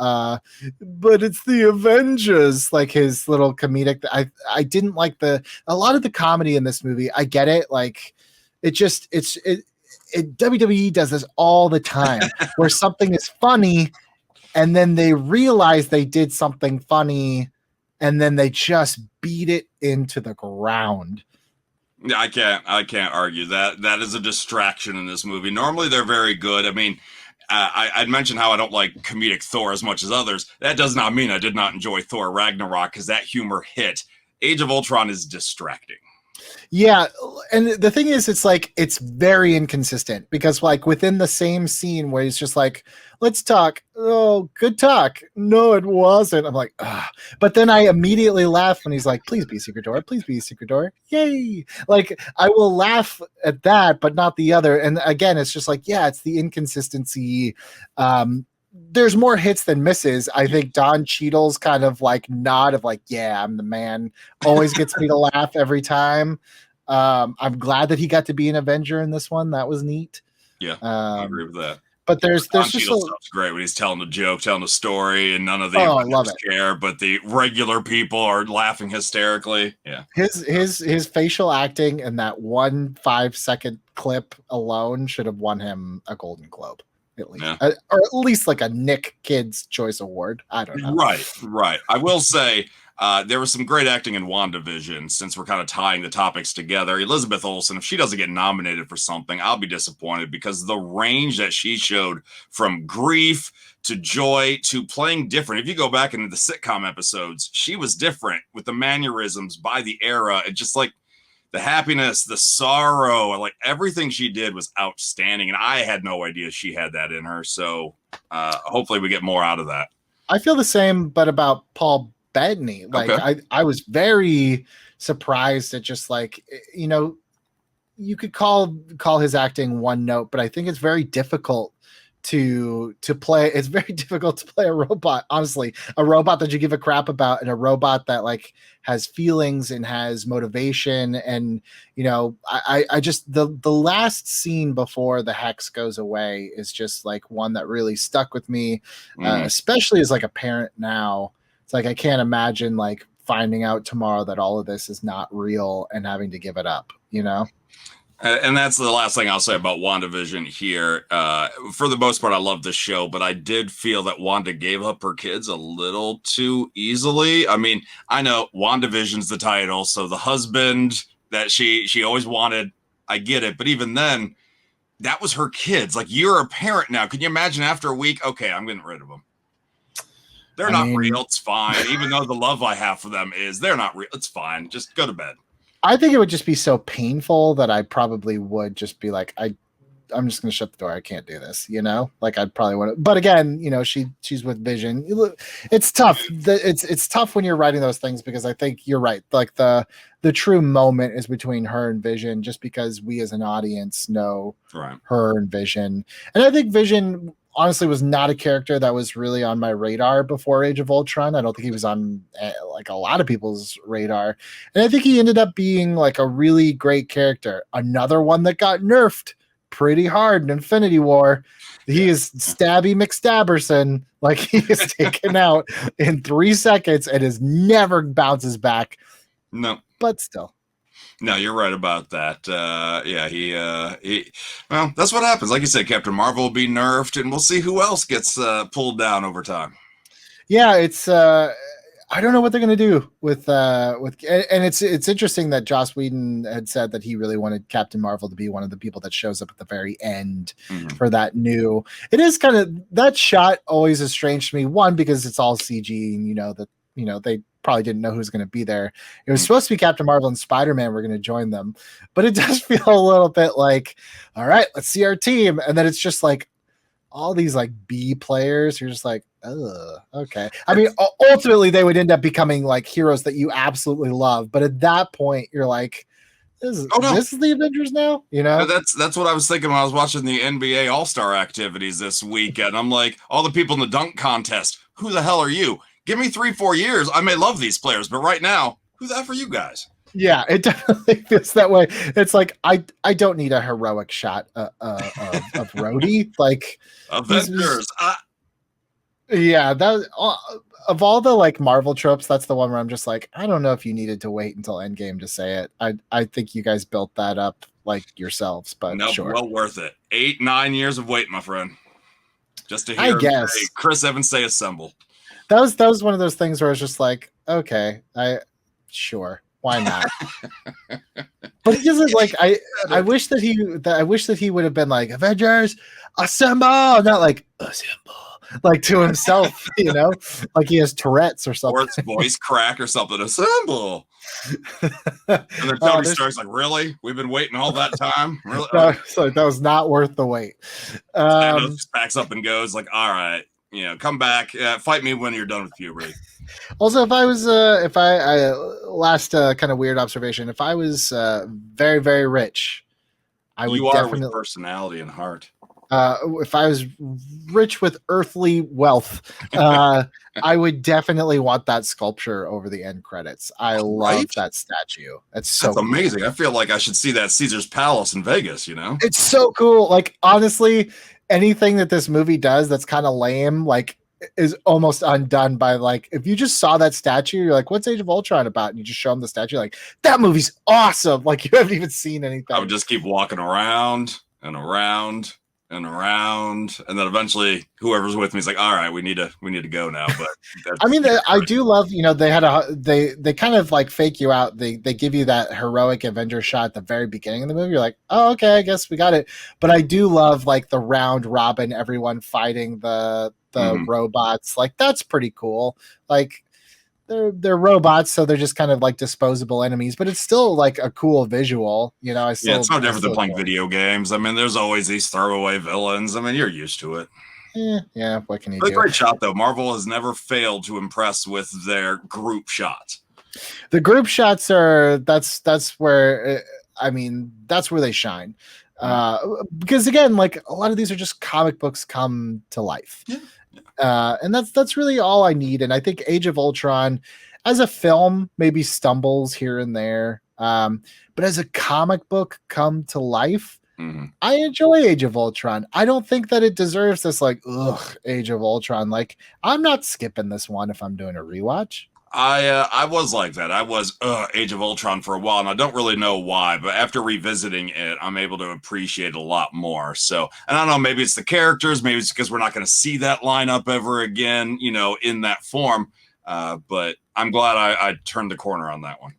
but it's the Avengers, like his little comedic. I didn't like a lot of the comedy in this movie. I get it. Like WWE does this all the time where something is funny and then they realize they did something funny and then they just beat it into the ground. I can't argue that. That is a distraction in this movie. Normally they're very good. I mean, I'd mentioned how I don't like comedic Thor as much as others. That does not mean I did not enjoy Thor Ragnarok because that humor hit. Age of Ultron is distracting. Yeah, and the thing is, it's very inconsistent because like within the same scene where he's just like, let's talk. Oh, good talk. No, it wasn't. I'm like, ugh. But then I immediately laugh when he's like, please be Secret Door. Please be Secret Door. Yay. Like I will laugh at that, but not the other. And again, it's just like, yeah, it's the inconsistency. There's more hits than misses. I think Don Cheadle's kind of like nod of like, yeah, I'm the man always gets me to laugh every time. I'm glad that he got to be an Avenger in this one. That was neat. Yeah, I agree with that. But there's Don just Cheadle stuff's great when he's telling a joke, telling a story, and none of the Avengers care, but the regular people are laughing hysterically. Yeah, his facial acting in that 1 5-second clip alone should have won him a Golden Globe. At least, or at least like a Nick Kids Choice Award. I don't know. Right. I will say there was some great acting in WandaVision. Since we're kind of tying the topics together, Elizabeth Olsen, if she doesn't get nominated for something, I'll be disappointed because the range that she showed from grief to joy to playing different. If you go back into the sitcom episodes, she was different with the mannerisms by the era. It just like. The happiness, the sorrow, like everything she did was outstanding. And I had no idea she had that in her. So hopefully we get more out of that. I feel the same, but about Paul Bettany. Like I was very surprised at just like, you could call his acting one note, but I think it's very difficult to play. It's very difficult to play a robot, honestly, a robot that you give a crap about and a robot that like has feelings and has motivation. And, I just, the last scene before the hex goes away is just like one that really stuck with me, especially as like a parent now. It's like, I can't imagine like finding out tomorrow that all of this is not real and having to give it up, And that's the last thing I'll say about WandaVision here. For the most part, I love this show, but I did feel that Wanda gave up her kids a little too easily. I mean, I know WandaVision's the title, so the husband that she always wanted, I get it. But even then, that was her kids. Like, you're a parent now. Can you imagine after a week? Okay, I'm getting rid of them. They're not real. It's fine. Even though the love I have for them is, they're not real. It's fine. Just go to bed. I think it would just be so painful that I probably would just be like, I'm just going to shut the door. I can't do this, like I'd probably want to, but again, she's with Vision. It's tough. It's tough when you're writing those things because I think you're right. Like the true moment is between her and Vision, just because we as an audience know her and Vision. And I think Vision honestly was not a character that was really on my radar before Age of Ultron. I don't think he was on like a lot of people's radar. And I think he ended up being like a really great character. Another one that got nerfed pretty hard in Infinity War. He is Stabby McStabberson. Like he is taken out in 3 seconds and is never bounces back. No. But still. No, you're right about that. Yeah, he. Well, that's what happens. Like you said, Captain Marvel will be nerfed, and we'll see who else gets pulled down over time. Yeah, it's I don't know what they're gonna do with and it's interesting that Joss Whedon had said that he really wanted Captain Marvel to be one of the people that shows up at the very end for that new. It is kind of that shot always is strange to me. One, because it's all CG, and they probably didn't know who's going to be there. It was supposed to be Captain Marvel and Spider-Man were going to join them, but it does feel a little bit like, all right, let's see our team, and then it's just like all these like B players. You're just like, oh, okay. I mean, ultimately they would end up becoming like heroes that you absolutely love, but at that point you're like, this is the Avengers now, That's what I was thinking when I was watching the NBA All-Star activities this weekend. I'm like, all the people in the dunk contest, who the hell are you? Give me 3-4 years, I may love these players, but right now, who's that for you guys? Yeah, it definitely feels that way. It's like I don't need a heroic shot of Rhodey. Like Avengers. Yeah, that of all the like Marvel tropes, that's the one where I'm just like, I don't know if you needed to wait until Endgame to say it. I think you guys built that up like yourselves, but nope, sure. Well worth it. 8-9 years of wait, my friend. Just to hear Chris Evans say assemble. That was one of those things where I was just like, okay, sure. Why not? But he doesn't like. I wish that he would have been like, Avengers assemble, not like assemble, like to himself, like he has Tourette's or something, or it's voice crack or something. Assemble. And then Tony Stark's like, really? We've been waiting all that time. Really? That was not worth the wait. Thanos just packs up and goes like, all right, come back, fight me when you're done with puberty. Also, last kind of weird observation, if I was very, very rich, I would definitely with personality and heart. If I was rich with earthly wealth, I would definitely want that sculpture over the end credits. I love that statue. That's amazing. Cool. I feel like I should see that Caesar's Palace in Vegas, It's so cool. Like, honestly, anything that this movie does that's kind of lame, like, is almost undone by like, if you just saw that statue, you're like, what's Age of Ultron about? And you just show them the statue, like, that movie's awesome. Like, you haven't even seen anything. I would just keep walking around and around and around, and then eventually whoever's with me is like, all right, we need to go now. But I mean, I do love, they kind of like fake you out. They give you that heroic Avenger shot at the very beginning of the movie. You're like, oh, okay, I guess we got it. But I do love like the round robin, everyone fighting the robots. Like, that's pretty cool. Like, they're robots, so they're just kind of like disposable enemies, but it's still like a cool visual. It's no different than playing video games. I mean, there's always these throwaway villains. I mean, you're used to it. Yeah. What can you do? Great shot though. Marvel has never failed to impress with their group shots. The group shots that's where that's where they shine. Because again, like a lot of these are just comic books come to life. Yeah. And that's really all I need. And I think Age of Ultron as a film maybe stumbles here and there. But as a comic book come to life, I enjoy Age of Ultron. I don't think that it deserves this like, Age of Ultron. Like, I'm not skipping this one if I'm doing a rewatch. I was like that. I was Age of Ultron for a while, and I don't really know why, but after revisiting it, I'm able to appreciate it a lot more. So, and I don't know, maybe it's the characters, maybe it's because we're not going to see that lineup ever again, in that form. But I'm glad I turned the corner on that one.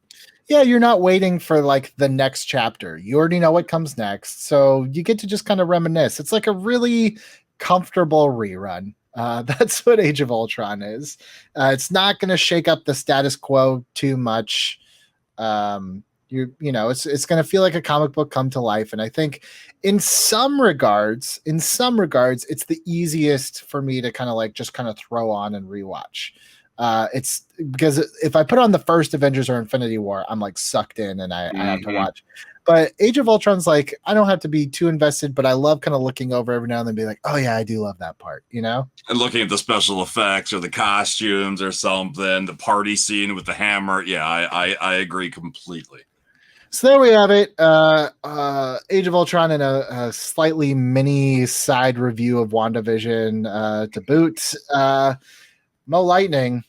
Yeah, you're not waiting for like the next chapter. You already know what comes next, so you get to just kind of reminisce. It's like a really comfortable rerun. That's what Age of Ultron is. It's not going to shake up the status quo too much. It's going to feel like a comic book come to life. And I think in some regards, it's the easiest for me to kind of throw on and rewatch. It's because if I put on the first Avengers or Infinity War, I'm like sucked in and I have to watch. But Age of Ultron's like, I don't have to be too invested, but I love kind of looking over every now and then, be like, oh yeah, I do love that part, And looking at the special effects or the costumes or something, the party scene with the hammer. Yeah, I agree completely. So there we have it. Age of Ultron and a slightly mini side review of WandaVision to boot. Mo Lightning,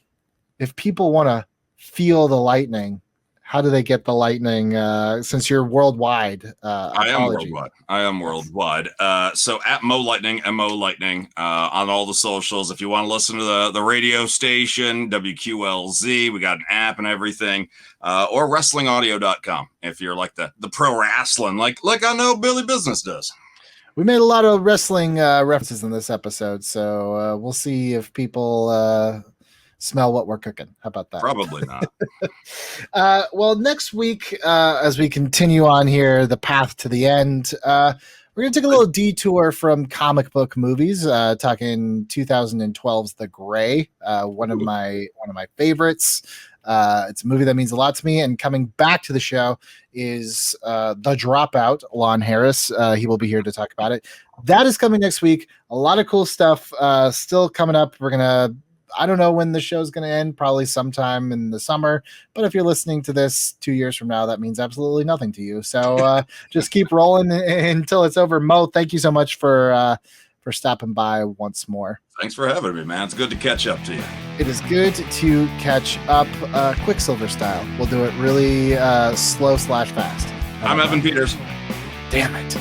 if people want to feel the lightning, How do they get the lightning? Since you're worldwide, I am worldwide. So at Mo Lightning, MO Lightning, on all the socials. If you want to listen to the radio station, WQLZ, we got an app and everything, or wrestlingaudio.com. If you're like the pro wrestling, like I know Billy Business does. We made a lot of wrestling references in this episode, so we'll see if people smell what we're cooking. How about that? Probably not. Well, next week, as we continue on here, the path to the end, we're going to take a little detour from comic book movies, talking 2012's The Gray, one of my favorites. It's a movie that means a lot to me. And coming back to the show is The Dropout, Lon Harris. He will be here to talk about it. That is coming next week. A lot of cool stuff still coming up. We're going to, I don't know when the show's going to end, probably sometime in the summer. But if you're listening to this 2 years from now, that means absolutely nothing to you. So just keep rolling until it's over. Mo, thank you so much for stopping by once more. Thanks for having me, man. It's good to catch up to you. It is good to catch up Quicksilver style. We'll do it really slow/fast. I'm Evan Peters. Damn it.